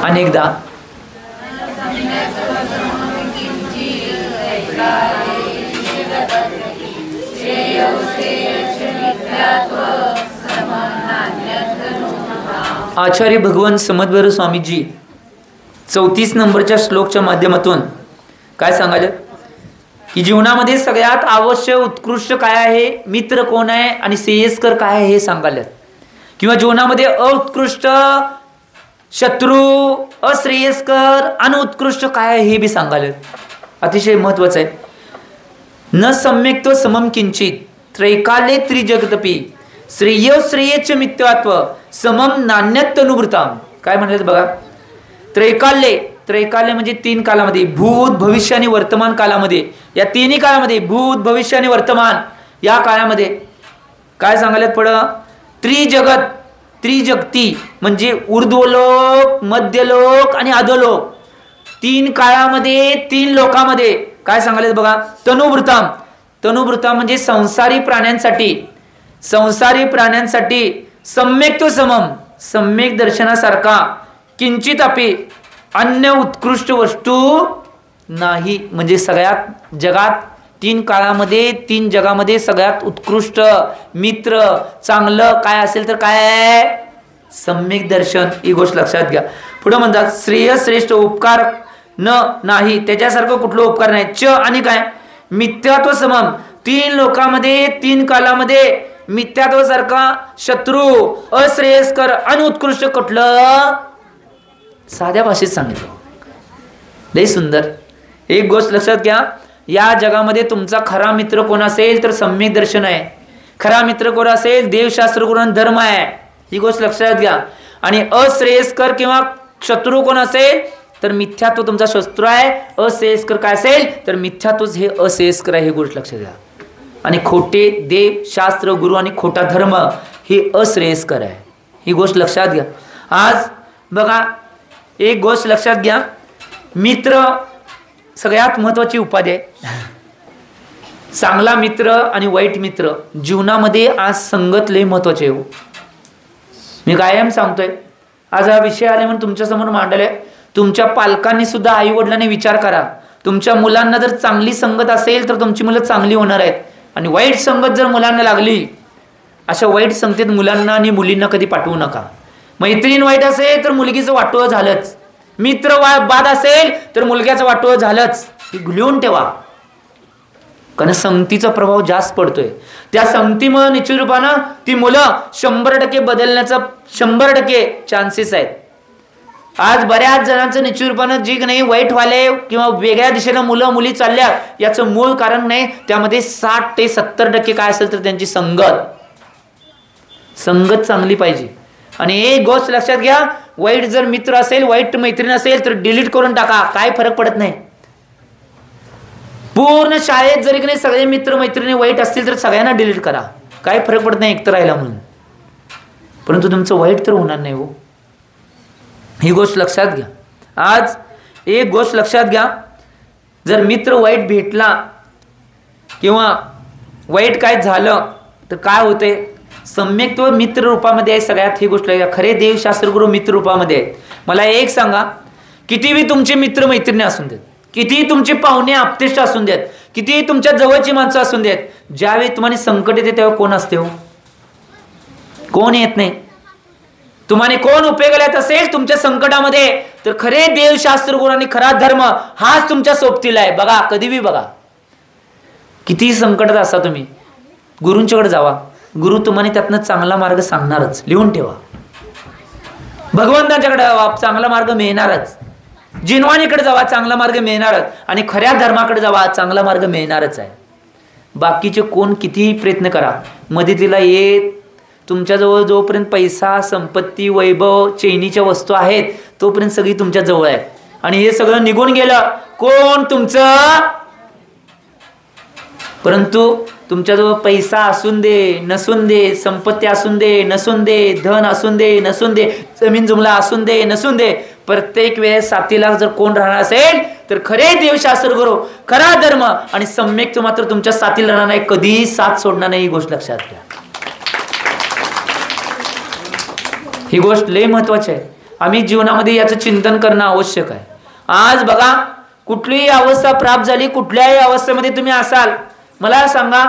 अनेकदा आचार्य भगवान समद्वैर स्वामीजी 34 नंबरच्या श्लोकच्या माध्यमातून काय सांगायचं की जीवनामध्ये सगळ्यात आवश्यक उत्कृष्ट काय आहे, मित्र कोण आहे आणि श्रेयस्कर काय आहे हे सांगायला, किंवा जीवनामध्ये उत्कृष्ट, शत्रू, अश्रेयस्कर आणि उत्कृष्ट काय आहे हे बी सांगायला. अतिशय महत्वाचं आहे. न सम्यक्त्व समम किंचित, त्रैकाले त्रिजगतपि, श्रेय श्रेयच मिथ्यात्व, समम नान्यत्तनुभृताम. काय म्हणाले बघा, त्रैकाल्ये, त्रैकाल्य म्हणजे 3 कालामध्ये, भूत भविष्य आणि वर्तमान कालामध्ये, या तिन्ही काळामध्ये भूत भविष्य आणि वर्तमान या काळामध्ये काय सांगायला पुढं, त्रिजगत, त्रिजगती म्हणजे ऊर्ध्वलोक, मध्यलोक आणि अधोलोक, 3 काळामध्ये 3 लोकामध्ये काय सांगायला बघा. तनुभृताम, तनुभृताम म्हणजे संसारी प्राण्यांसाठी, संसारी प्राण्यांसाठी सम्यक्त्व समम, सम्यक दर्शनासारखा, किंचित अपि अन्य उत्कृष्ट वस्तू नाही. म्हणजे सगळ्यात जगात 3 काळामध्ये 3 जगामध्ये सगळ्यात उत्कृष्ट मित्र चांगलं काय असेल तर काय आहे, सम्यक दर्शन. ही गोष्ट लक्षात घ्या. पुढे म्हणतात श्रेय श्रेष्ठ उपकार नाही, त्याच्यासारखं कुठलं उपकार नाही. च आणि काय, मिथ्यात्व समम, 3 लोकांमध्ये 3 कालामध्ये मिथ्यात्व सारखा, शत्रू, अश्रेयस्कर, अनुत्कृष्ट कुठलं, साध्या भाषेत सांगितलं. लई सुंदर. एक गोष्ट लक्षात घ्या, या जगामध्ये तुमचा खरा मित्र कोण असेल तर सम्यक दर्शन आहे. खरा मित्र कोण असेल, देवशास्त्र कोण, धर्म आहे. ही गोष्ट लक्षात घ्या. आणि अश्रेयस्कर किंवा शत्रू कोण असेल तर मिथ्यात्व तुमचा शस्त्र आहे. अश्रेयस्कर काय असेल तर मिथ्यात्वच हे अश्रेयस्कर आहे. ही गोष्ट लक्षात घ्या. आणि खोटे देव शास्त्र गुरु आणि खोटा धर्म हे अश्रेयस्कर आहे. ही गोष्ट लक्षात घ्या. आज बघा एक गोष्ट लक्षात घ्या, मित्र सगळ्यात महत्वाची उपाधी आहे. चांगला मित्र आणि वाईट मित्र जीवनामध्ये आज संगत लय महत्वाचे आहे. मी कायम सांगतोय, आज हा विषय आले म्हणून तुमच्या समोर मांडले. तुमच्या पालकांनी सुद्धा आई वडिलांनी विचार करा. तुमच्या मुलांना जर चांगली संगत असेल तर तुमची मुलं चांगली होणार आहेत, आणि वाईट संगत जर मुलांना लागली, अशा वाईट संगतीत मुलांना आणि मुलींना कधी पाठवू नका. मैत्रीण वाईट असेल तर मुलगीचं वाटोळं झालंच, मित्र बाद असेल तर मुलग्याचं वाटोळं झालंच. हे लिहून ठेवा. कारण संगतीचा प्रभाव जास्त पडतोय. त्या संगतीमुळे निश्चित रूपानं ती मुलं 100% बदलण्याचा 100% चान्सेस आहेत. आज बऱ्याच जणांचं निश्चित रूपानं जी नाही वाईट व्हाले किंवा वेगळ्या दिशेनं मुलं मुली चालल्या, याचं मूळ कारण नाही, त्यामध्ये 60 ते 70% काय असेल तर त्यांची संगत चांगली पाहिजे. आणि एक गोष्ट लक्षात घ्या, वाईट जर मित्र असेल, वाईट मैत्रीण असेल तर डिलीट करून टाका, काय फरक पडत नाही. पूर्ण शाळेत जरी नाही सगळे मित्र मैत्रिणी वाईट असतील तर सगळ्यांना डिलीट करा, काय फरक पडत नाही एकटं राहिला म्हणून. परंतु तुमचं वाईट तर होणार नाही हो, ही गोष्ट लक्षात घ्या. आज एक गोष्ट लक्षात घ्या, जर मित्र वाईट भेटला किंवा वाईट काय झालं तर काय होते, सम्यक तो मित्र रूपामध्ये आहे. सगळ्यात ही गोष्ट खरे देवशास्त्रगुरू मित्र रूपामध्ये आहेत. मला एक सांगा, कितीही तुमचे मित्र मैत्रिणी असून देत, कितीही तुमचे पाहुणे आपतेष्ट असून देत, कितीही तुमच्या जवळची माणसं असून देत, ज्यावेळी तुम्हाला संकट येते तेव्हा कोण असते हो? कोण येत नाही. तुम्हाला कोण उपयोगाला येत असेल तुमच्या संकटामध्ये तर खरे देवशास्त्रगुरू आणि खरा धर्म हाच तुमच्या सोबतीला आहे. बघा, कधीही बघा, कितीही संकटात असा तुम्ही गुरूंच्याकडे जावा, गुरु तुम्हाला त्यातनं चांगला मार्ग सांगणारच. लिहून ठेवा, भगवंतांच्याकडे जावा, चांगला मार्ग मिळणारच. जिनवानीकडे जावा, चांगला मार्ग मिळणारच. आणि खऱ्या धर्माकडे जावा, चांगला मार्ग मिळणारच आहे. बाकीचे कोण कितीही प्रयत्न करा, मदतीला येत तुमच्याजवळ जोपर्यंत पैसा संपत्ती वैभव चैनीच्या वस्तू आहेत तोपर्यंत सगळी तुमच्या जवळ आहेत. आणि हे सगळं निघून गेलं कोण तुमचं. परंतु तुमच्याजवळ पैसा असून दे नसून दे, संपत्ती असून दे नसून दे, धन असून दे नसून दे, जमीन जुमला असून दे नसून दे, प्रत्येक वेळेस साथीला जर कोण राहणार असेल तर खरे देवशास्त्र गुरु खरा धर्म आणि सम्यक मात्र तुमच्या साथीला राहणार नाही, कधीही साथ सोडणार नाही. ही गोष्ट लक्षात घ्या, ही गोष्ट लय महत्वाची आहे. आम्ही जीवनामध्ये याचं चिंतन करणं आवश्यक आहे. आज बघा, कुठलीही अवस्था प्राप्त झाली, कुठल्याही अवस्थेमध्ये तुम्ही असाल, मला सांगा,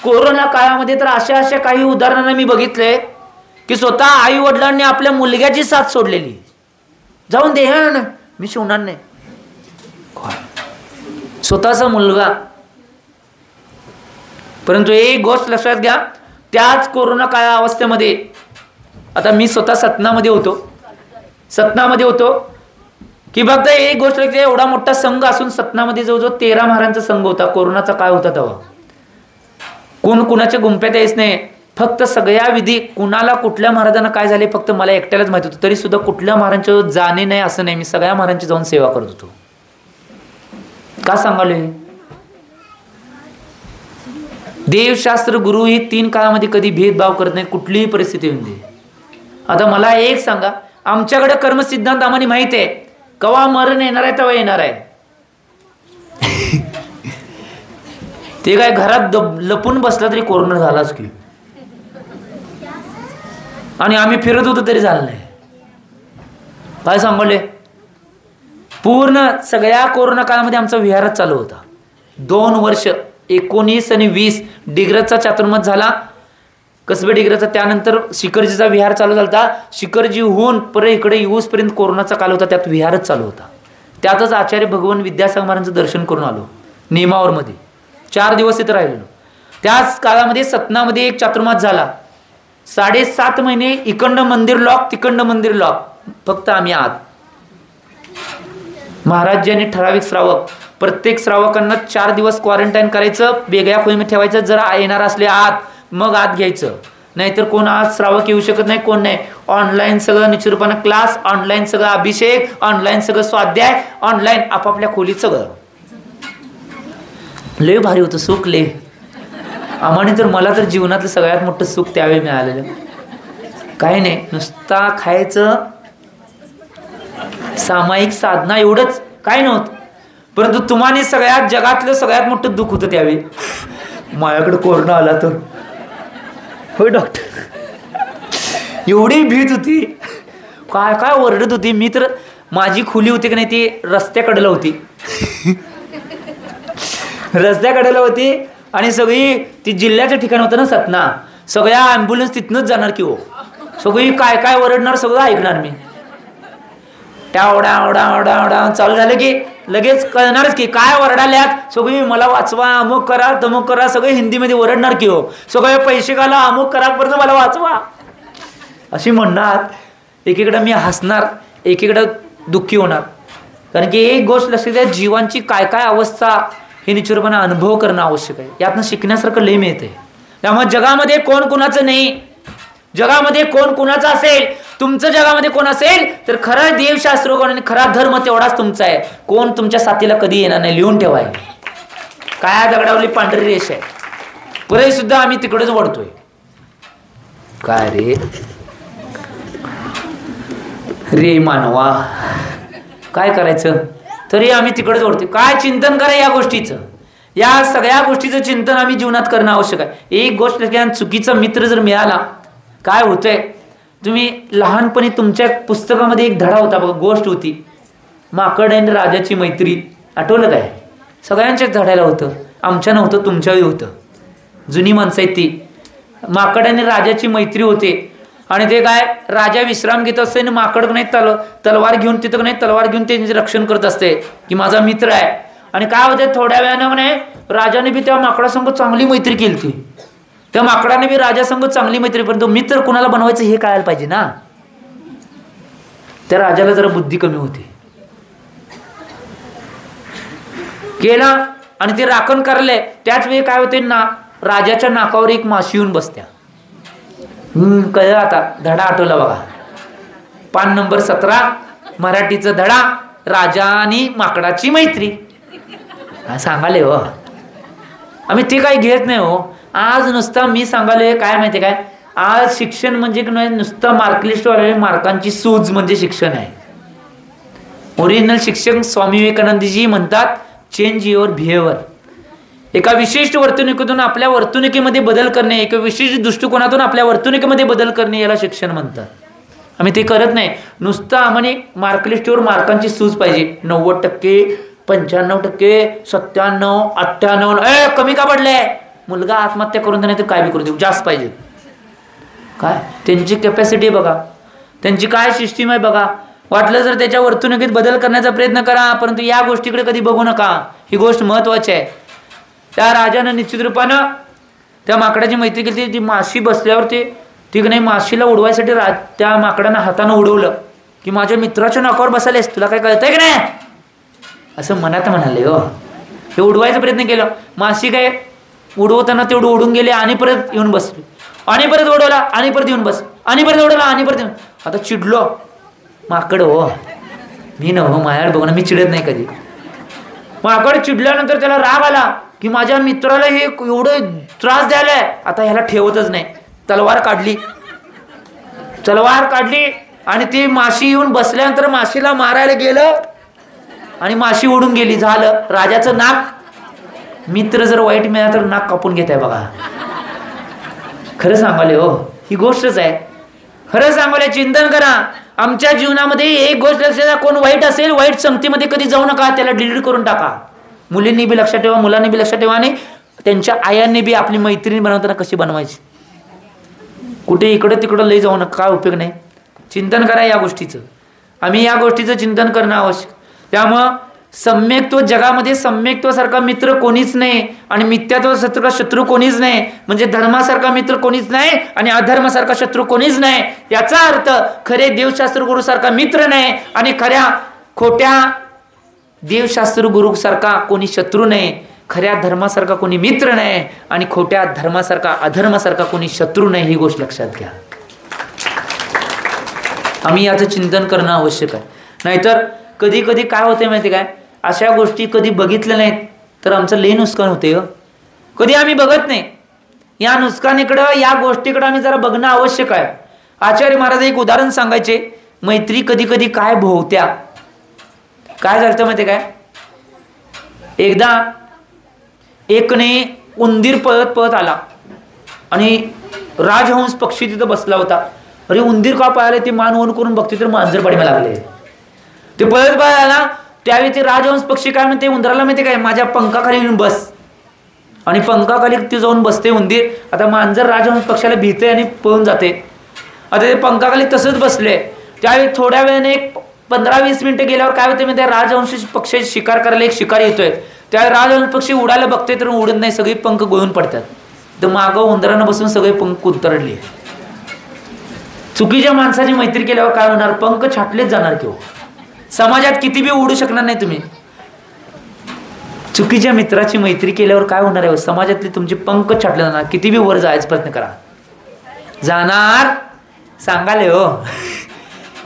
कोरोना काळामध्ये तर अशा काही उदाहरणं मी बघितले की स्वतः आई वडिलांनी आपल्या मुलग्याची साथ सोडलेली. जाऊन दे ना, मी शिवणार नाही. स्वतःचा मुलगा. परंतु एक गोष्ट लक्षात घ्या, त्याच कोरोना काळा अवस्थेमध्ये आता मी स्वतः सतनामध्ये होतो की फक्त एक गोष्ट एवढा मोठा संघ असून सतनामध्ये जवळजवळ 13 महाराजांचा संघ होता. कोरोनाचा काळ होता तेव्हा. कोण कुणाच्या गुंप्यात यायच नाही. फक्त सगळ्या विधी कुणाला कुठल्या महाराजांना काय झाले फक्त मला एकट्यालाच माहित होतं. तरी सुद्धा कुठल्या महाराजांच्या जाणे नाही असं नाही, मी सगळ्या महाराजांची जाऊन सेवा करत होतो. का सांगालोय? देवशास्त्र गुरु ही 3 काळामध्ये कधी भेदभाव करत नाही, कुठलीही परिस्थिती येऊन दे. आता मला एक सांगा, आमच्याकडे कर्मसिद्धांत आम्हाला माहित आहे, कवा मरण येणार आहे तेव्हा येणार आहे. ते काय घरात लपून बसला तरी कोरोना झालाच की, आणि आम्ही फिरत होतो तरी झालं नाही. काय सांगले, पूर्ण सगळ्या कोरोना काळामध्ये आमचा विहारच चालू होता. 2 वर्ष 19 आणि 20 डिग्रजचा चातुर्मास झाला, कसबे डिग्रजचा. त्यानंतर शिखरजीचा विहार चालू झाला. शिखरजी होऊन परत इकडे येऊसपर्यंत कोरोनाचा काल होता, त्यात विहारच चालू होता. त्यातच आचार्य भगवान विद्यासागर महाराजांचं दर्शन करून आलो नेमावरमध्ये. 4 दिवस इथं राहिलो. त्याच काळामध्ये सतनामध्ये एक चातुर्मास झाला. 7.5 महिने इकडं मंदिर लॉक तिकडं मंदिर लॉक, फक्त आम्ही आत. महाराजांनी ठराविक श्रावक, प्रत्येक श्रावकांना 4 दिवस क्वारंटाईन करायचं, वेगळ्या खोलीमध्ये ठेवायचं. जर येणार असले आत मग आत घ्यायचं, नाहीतर कोण आज श्रावक येऊ शकत नाही, कोण नाही. ऑनलाईन सगळं निश्चित रूपानं क्लास, ऑनलाईन सगळं अभिषेक, ऑनलाईन सगळं स्वाध्याय, ऑनलाईन आपापल्या खोलीत सगळं. लय भारी होतं सुख लय. आम्हाने तर, मला तर जीवनातलं सगळ्यात मोठं सुख त्यावेळी मिळालेलं. काही नाही, नुसता खायचं, सामायिक साधना, एवढंच, काय नव्हतं. परंतु तुम्हाला सगळ्यात जगातलं सगळ्यात मोठं दुःख होतं त्यावेळी. माझ्याकडे कोरोना आला तर, होय डॉक्टर, एवढी भीत होती, काय काय ओरडत होती. मी तर, माझी खोली होती की नाही ती रस्त्याकडेला होती. रस्त्याकडेला होती आणि सगळी ती जिल्ह्याच्या ठिकाण होतं ना सतना, सगळ्या ॲम्ब्युलन्स तिथनंच जाणार की हो. सगळी काय काय ओरडणार सगळं ऐकणार मी. त्या ओढा ओढा ओढा ओढा चालू झालं की लगेच कळणारच की काय वरडाल्यात, सगळी मला वाचवा, अमुक करा तमुक करा, सगळे हिंदीमध्ये वरडणार की हो, सगळे पैसे घाला, अमुक करा, परत मला वाचवा अशी म्हणणार. एकीकडं मी हसणार, एकीकडं दुःखी होणार. कारण की एक गोष्ट लक्षात द्या, जीवांची काय काय अवस्था हे निश्चितपणे अनुभव करणं आवश्यक आहे. यातनं शिकण्यासारखं लय मिळतंय. त्यामुळे जगामध्ये कोण कुणाचं नाही, जगामध्ये कोण कुणाचं असेल, तुमचं जगामध्ये कोण असेल तर खरं देवशास्त्र कोण आणि खरा धर्म तेवढाच तुमचा आहे. कोण तुमच्या साथीला कधी येणार नाही, लिहून ठेवाय. काय दगडावली पांढरी रेष आहे, पुरे सुद्धा आम्ही तिकडेच वळतोय. काय रे मानवा, काय करायचं, तरी आम्ही तिकडेच वळतोय. काय चिंतन करा या गोष्टीचं, या सगळ्या गोष्टीचं चिंतन आम्ही जीवनात करणं आवश्यक आहे. एक गोष्ट चुकीचा मित्र जर मिळाला, काय होतंय, तुम्ही लहानपणी तुमच्या पुस्तकामध्ये एक धडा होता बघा, गोष्ट होती, माकड आणि राजाची मैत्री. आठवलं काय? सगळ्यांच्याच धड्याला होतं, आमच्या नव्हतं, तुमच्याही होतं. जुनी माणसं आहेत ती. माकड आणि राजाची मैत्री होते. आणि ते काय, राजा विश्राम घेत असते आणि माकड नाही तलवार घेऊन तिथं नाही तलवार घेऊन ते रक्षण करत असते की माझा मित्र आहे. आणि काय होते, थोड्या वेळानं म्हणे राजाने बी त्या माकडासंग चांगली मैत्री केली ती, त्या माकडाने बी राजासंग चांगली मैत्री, पण तो मित्र कुणाला बनवायचं हे कळायला पाहिजे ना. त्या राजाला जरा बुद्धी कमी होती. केला आणि ते राखण करले. त्याच वेळी काय होते ना, राजाच्या नाकावर एक माशी येऊन बसत्या. कळलं आता, धडा आठवला बघा. पान नंबर 17 मराठीचा धडा, राजा आणि माकडाची मैत्री. सांगाले हो आम्ही ते काही घेत नाही हो. आज नुसता मी सांगाले काय माहिती काय, आज शिक्षण म्हणजे नुसतं मार्कलिस्ट वाले मार्कांची सूज म्हणजे शिक्षण आहे. ओरिजिनल शिक्षक स्वामी विवेकानंदजी म्हणतात, चेंज युअर बिहेवियर. एका विशिष्ट वर्तणुकीतून आपल्या वर्तणुकीमध्ये बदल करणे, एका विशिष्ट दृष्टिकोनातून आपल्या वर्तणुकीमध्ये बदल करणे, याला शिक्षण म्हणतात. आम्ही ते करत नाही. नुसतं आम्हाला मार्कलिस्टवर मार्कांची सूज पाहिजे. 90%, 95%, 97, 98. कमी का पडले, मुलगा आत्महत्या करून देणे तर काय बी करू देऊ, जास्त पाहिजे. काय त्यांची कॅपॅसिटी बघा, त्यांची काय सिस्टीम आहे बघा. वाटलं जर त्याच्या वर्तणुकीत बदल करण्याचा प्रयत्न करा, परंतु या गोष्टीकडे कधी बघू नका. ही गोष्ट महत्वाची आहे. त्या राजानं निश्चित रूपानं त्या माकडाची मैत्री केली. ती माशी बसल्यावर ती नाही माशीला उडवायसाठी त्या माकडानं हातानं उडवलं की माझ्या मित्राच्या नाकावर बसायलेस, तुला काय कळतंय की नाही असं मनात म्हणाले हो. हे उडवायचा प्रयत्न केला, माशी काय उडवताना तेवढं उडून गेले आणि परत येऊन बसली, आणि परत उडवला आणि परत येऊन बस, आणि परत उडवला आणि परत येऊन. आता चिडलो माकड हो, मी न हो माझ्याकडे बघ ना, मी चिडत नाही कधी. माकड चिडल्यानंतर त्याला राग आला की माझ्या मित्राला हे एवढं त्रास द्यायलाय, आता ह्याला ठेवतच नाही. तलवार काढली आणि ती माशी येऊन बसल्यानंतर माशीला मारायला गेलं आणि माशी उडून गेली. झालं राजाचं नाक. मित्र जर वाईट मिळाला तर नाक कापून घेत आहे बघा. खरं सांगाले हो, ही गोष्टच आहे. खरं सांगाले, चिंतन करा. आमच्या जीवनामध्ये एक गोष्ट लक्षात द्या, कोण वाईट असेल, वाईट संगतीमध्ये कधी जाऊ नका, त्याला डिलीट करून टाका. मुलींनी बी लक्षात ठेवा, मुलांनी बी लक्षात ठेवा, आणि त्यांच्या आयांनी बी आपली मैत्रीण बनवताना कशी बनवायची. कुठे इकडं तिकडं लई जाऊ नका, काय उपयोग नाही. चिंतन करा या गोष्टीचं. आम्ही या गोष्टीचं चिंतन करणं आवश्यक. त्यामुळं सम्यक्त्व, जगामध्ये सम्यक्त्वासारखा मित्र कोणीच नाही आणि मिथ्यात्वासारखा शत्रू कोणीच नाही. म्हणजे धर्मासारखा मित्र कोणीच नाही आणि अधर्मासारखा शत्रू कोणीच नाही. याचा अर्थ खरे देवशास्त्र गुरुसारखा मित्र नाही आणि खोट्या देवशास्त्र गुरुसारखा कोणी शत्रू नाही. खऱ्या धर्मासारखा कोणी मित्र नाही आणि खोट्या धर्मासारखा अधर्मासारखा कोणी शत्रू नाही. ही गोष्ट लक्षात घ्या. आम्ही याचं चिंतन करणं आवश्यक आहे. नाहीतर कधी कधी काय होते माहिती काय, अशा गोष्टी कधी बघितल्या नाहीत तर आमचं लई नुकसान होते. कधी आम्ही बघत नाही. या नुकसानीकडं, या गोष्टीकडं आम्ही जरा बघणं आवश्यक आहे. आचार्य महाराज एक उदाहरण सांगायचे. मैत्री कधी कधी काय भोवत्या. काय झालं माहिती काय, एकदा एकने उंदीर पळत पळत आला आणि राजहंस पक्षी तिथं बसला होता. अरे उंदीर का पळाले ते मान वन करून बघते तर मांजर पाडीला लागले. ते पळत पळत आला. त्यावेळी ते राजहंस पक्षी काय म्हणते उंदराला माहिती काय, माझ्या पंखाखाली येऊन बस. आणि पंखाखाली ते जाऊन बसते उंदीर. आता मांजर राजहंस पक्षाला भीते आणि पळून जाते. आता ते पंखाखाली तसंच बसले. त्यावेळी थोड्या वेळाने एक 15-20 मिनिटं गेल्यावर काय होते म्हणजे राजहंस पक्षी शिकार करायला एक शिकारी येतोय, त्या राजहंस पक्षी उडायला बघते तर उडत नाही, सगळी पंख गळून पडतात. तर मागं उंदरानं बसून सगळे पंख उतरले. चुकीच्या माणसाची मैत्री केल्यावर काय होणार? पंख छाटलेच जाणार किंवा समाजात किती बी उडू शकणार नाही तुम्ही. चुकीच्या मित्राची मैत्री केल्यावर काय होणार आहे? समाजातले तुमचे पंख छाटले जाणार. किती बी वर जायचा प्रयत्न करा, जाणार. सांगाले हो,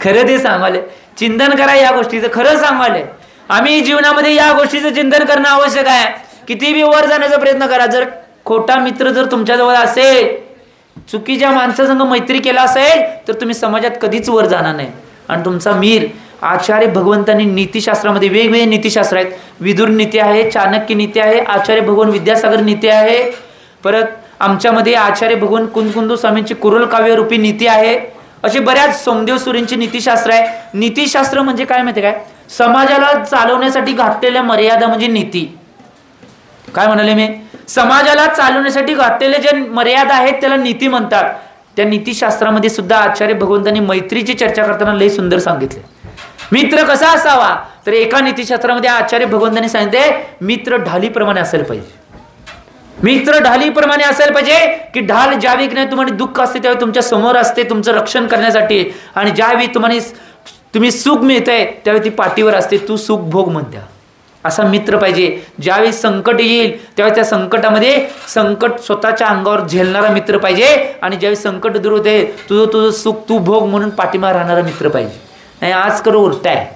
खरं ते सांगाले. चिंतन करा या गोष्टीचं, खरं सांगाले. आम्ही जीवनामध्ये या गोष्टीचं चिंतन करणं आवश्यक आहे. किती बी वर जाण्याचा प्रयत्न करा. जर खोटा मित्र जर तुमच्याजवळ असेल, चुकीच्या माणसासंग मैत्री केला असेल, तर तुम्ही समाजात कधीच वर जाणार नाही. आणि तुमचा मीर आचार्य भगवंतांनी नीतिशास्त्रामध्ये वेगवेगळे नीतिशास्त्र आहेत. विदुर नीती आहे, चाणक्य नीती आहे, आचार्य भगवान विद्यासागर नीती आहे. परत आमच्यामध्ये आचार्य भगवान कुंदकुंदू स्वामींची कुरल काव्य रूपी नीती आहे. अशी बऱ्याच सोमदेव सुरींची नीतिशास्त्र आहे. नीतिशास्त्र म्हणजे काय माहिती काय? समाजाला चालवण्यासाठी घातलेल्या मर्यादा म्हणजे नीती. काय म्हणाले मी? समाजाला चालवण्यासाठी घातलेले जे मर्यादा आहेत त्याला नीती म्हणतात. त्या नीतिशास्त्रामध्ये सुद्धा आचार्य भगवंतांनी मैत्रीची चर्चा करताना लय सुंदर सांगितले. मित्र कसा असावा? तर एका नीतिशास्त्रामध्ये आचार्य भगवंतांनी सांगितले, मित्र ढालीप्रमाणे असायला पाहिजे. मित्र ढालीप्रमाणे असायला पाहिजे की ढाल ज्यावेळी नाही तुम्हाला दुःख असते त्यावेळी तुमच्या समोर असते तुमचं रक्षण करण्यासाठी, आणि ज्यावेळी तुम्ही सुख मिळतंय त्यावेळी ती पाठीवर असते, तू सुख भोग म्हणत्या. असा मित्र पाहिजे. ज्यावेळी संकट येईल त्यावेळी त्या संकटामध्ये संकट स्वतःच्या अंगावर झेलणारा मित्र पाहिजे, आणि ज्यावेळी संकट दूर होते तुझं सुख तू भोग म्हणून पाठीमागे राहणारा मित्र पाहिजे. नाही, आजकाल उलट आहे.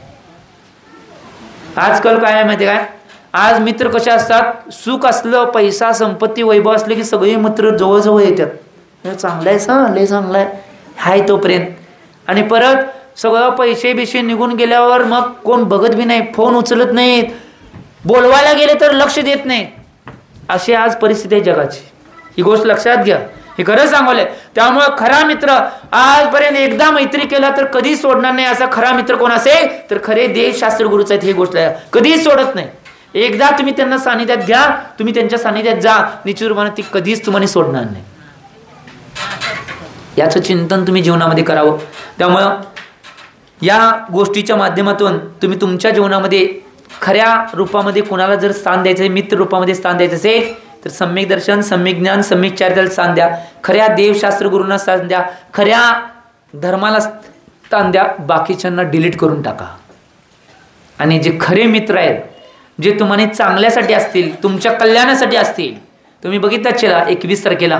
आजकाल काय आहे माहिती काय? आज मित्र कसे असतात? सुख असलं, पैसा संपत्ती वैभव असले की सगळे मित्र जवळजवळ येतात. चांगलं आहे सा, लय चांगलं आहे हाय तोपर्यंत, आणि परत सगळं पैसे बिशे निघून गेल्यावर मग कोण बघत बी नाही, फोन उचलत नाहीत, बोलवायला गेले तर लक्ष देत नाहीत. अशी आज परिस्थिती आहे जगाची. ही गोष्ट लक्षात घ्या, हे खरं सांगवलंय. त्यामुळे खरा मित्र आजपर्यंत एकदा मैत्री केला तर कधी सोडणार नाही. असा खरा मित्र कोण असेल तर खरे देवशास्त्र गुरुच आहेत. ही गोष्ट कधीच सोडत नाही. एकदा तुम्ही त्यांना सानिध्यात घ्या, तुम्ही त्यांच्या सानिध्यात जा, निश्चित रूपाने ती कधीच तुम्हाला सोडणार नाही. याचं चिंतन तुम्ही जीवनामध्ये करावं. त्यामुळं या गोष्टीच्या माध्यमातून तुम्ही तुमच्या जीवनामध्ये खऱ्या रूपामध्ये कोणाला जर स्थान द्यायचं, मित्र रूपामध्ये स्थान द्यायचं असेल तर सम्यक दर्शन, सम्यक ज्ञान, सम्यक चारित्र्याला स्थान द्या. खऱ्या देवशास्त्र गुरूंना स्थान द्या. खऱ्या धर्माला स्थान द्या. बाकीच्यांना डिलीट करून टाका. आणि जे खरे मित्र आहेत, जे तुम्हाला चांगल्यासाठी असतील, तुमच्या कल्याणासाठी असतील. तुम्ही बघितलं चला 21 तारखेला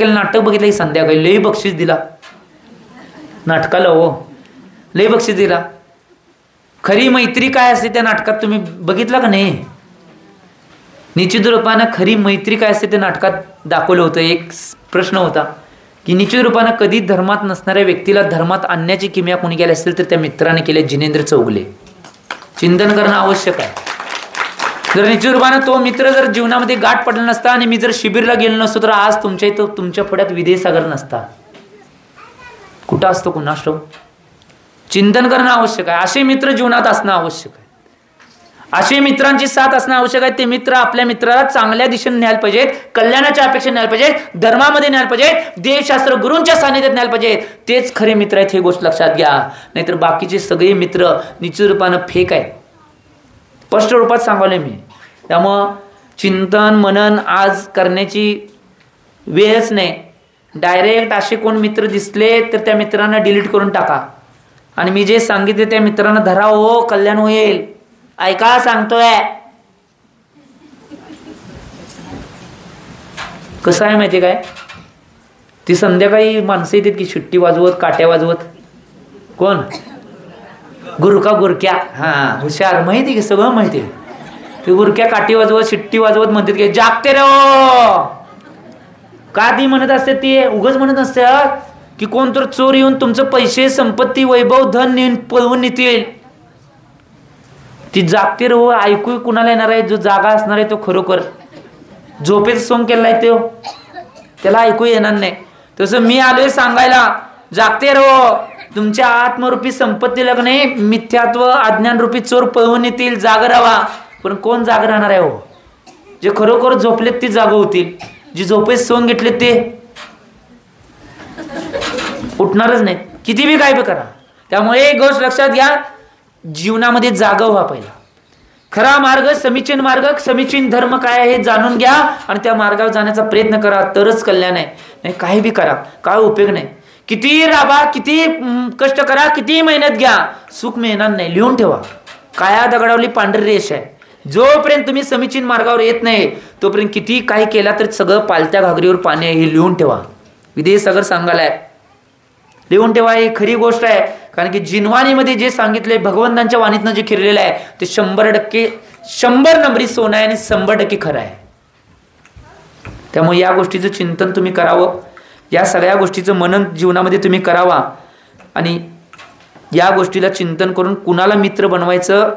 नाटक बघितलं की संध्याकाळी लई बक्षीस दिला नाटकाला. हो, लई बक्षीस दिला. खरी मैत्री काय असते त्या नाटकात तुम्ही बघितलं का नाही? निश्चित रूपानं खरी मैत्री काय असते त्या नाटकात दाखवलं होतं. एक प्रश्न होता की निश्चित रूपानं कधी धर्मात नसणाऱ्या व्यक्तीला धर्मात आणण्याची किमया कोणी केली असेल तर त्या मित्राने केले, जिनेंद्र चौगले. चिंतन करणं आवश्यक आहे. जर निश्चित रूपानं तो मित्र जर जीवनामध्ये गाठ पडला नसता आणि मी जर शिबिरला गेलो नसतो तर आज तुमच्या इथं तुमच्या पुढ्यात विदेसागर नसता. कुठं असतो कुणास ठाऊक. चिंतन करणं आवश्यक आहे. असे मित्र जीवनात असणं आवश्यक आहे. असे मित्रांची साथ असणं आवश्यक आहे. ते मित्र आपल्या मित्राला चांगल्या दिशेने न्यायला पाहिजेत, कल्याणाच्या अपेक्षेने न्यायला पाहिजेत, धर्मामध्ये न्यायला पाहिजेत, देवशास्त्र गुरूंच्या सानिध्यात न्यायला पाहिजेत. तेच खरे मित्र आहेत. हे गोष्ट लक्षात घ्या. नाहीतर बाकीचे सगळे मित्र निश्चित रूपानं फेक आहेत. स्पष्ट रूपात सांगवले मी. त्यामुळं चिंतन मनन आज करण्याची वेळच नाही. डायरेक्ट असे कोण मित्र दिसले तर त्या मित्रांना डिलीट करून टाका. आणि मी जे सांगितले त्या मित्रांना धरा. हो, कल्याण होईल. ऐका सांगतोय. कसं आहे माहिती काय? ती संध्याकाळी माणसं येतात की शिट्टी वाजवत, काट्या वाजवत. कोण? गुरका गुरक्या. हा, हुशार. माहिती की सगळं माहिती. ते गुरक्या काठी वाजवत, शिट्टी वाजवत म्हणतात की जागते रे. का ती म्हणत असते? ती उगाच म्हणत असतात की कोणतर चोर येऊन तुमचं पैसे संपत्ती वैभव धन नेऊन पळवून नेतील. ती जागते रो. ऐकू कुणाला येणार आहे? जो जागा असणार आहे तो खरोखर झोपेत सोंग केलाय तो त्याला ऐकू येणार नाही. तसं मी आलोय सांगायला, जागते रो. तुमच्या आत्मरूपी संपत्तीला नाही मिथ्यात्व अज्ञान रूपी चोर पळवून येतील. जाग राहा. पण कोण जाग राहणार आहे? हो, जे खरोखर झोपलेत ती जाग होतील. जे झोपेत सोंग घेतले ते उठणारच नाही. किती बी काय बी करा. त्यामुळे एक गोष्ट लक्षात घ्या, जीवनामध्ये जागा व्हा. पहिला खरा मार्ग, समीचीन धर्म काय आहे जाणून घ्या आणि त्या मार्गावर जाण्याचा प्रयत्न करा, तरच कल्याण आहे. नाही काही बी करा, काय उपयोग नाही. किती राबा, किती कष्ट करा, किती मेहनत घ्या, सुख मिळणार नाही. लिहून ठेवा, काळ्या दगडावली पांढरी रेष आहे. जोपर्यंत तुम्ही समीचीन मार्गावर येत नाही तोपर्यंत किती काही केला तरी सगळं पालत्या घागरीवर पाणी आहे. हे लिहून ठेवा. विदेसागर सांगायलाय, लिहून ठेवा. ही खरी गोष्ट आहे. कारण की जिनवाणीमध्ये जे सांगितले, भगवंतांच्या वाणीतनं जे फिरलेलं आहे ते 100% 100 नंबरी सोनं आहे आणि 100% खरं आहे. त्यामुळे या गोष्टीचं चिंतन तुम्ही करावं, या सगळ्या गोष्टीचं मनन जीवनामध्ये तुम्ही करावा आणि या गोष्टीला चिंतन करून कुणाला मित्र बनवायचं,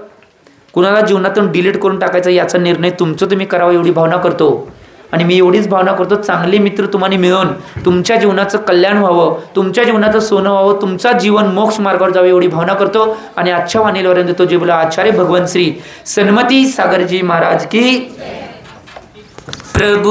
कुणाला जीवनातून डिलीट करून टाकायचं याचा निर्णय तुमचं तुम्ही करावा, एवढी भावना करतो. आणि मी एवढीच भावना करतो, चांगले मित्र तुम्हाला मिळून तुमच्या जीवनाचं कल्याण व्हावं, तुमच्या जीवनाचं सोनं व्हावं, तुमचा जीवन मोक्ष मार्गावर जावं, एवढी भावना करतो. आणि आजच्या वाणीला देतो जे बोला आचार्य भगवान श्री सन्मती सागरजी महाराज की प्रभू.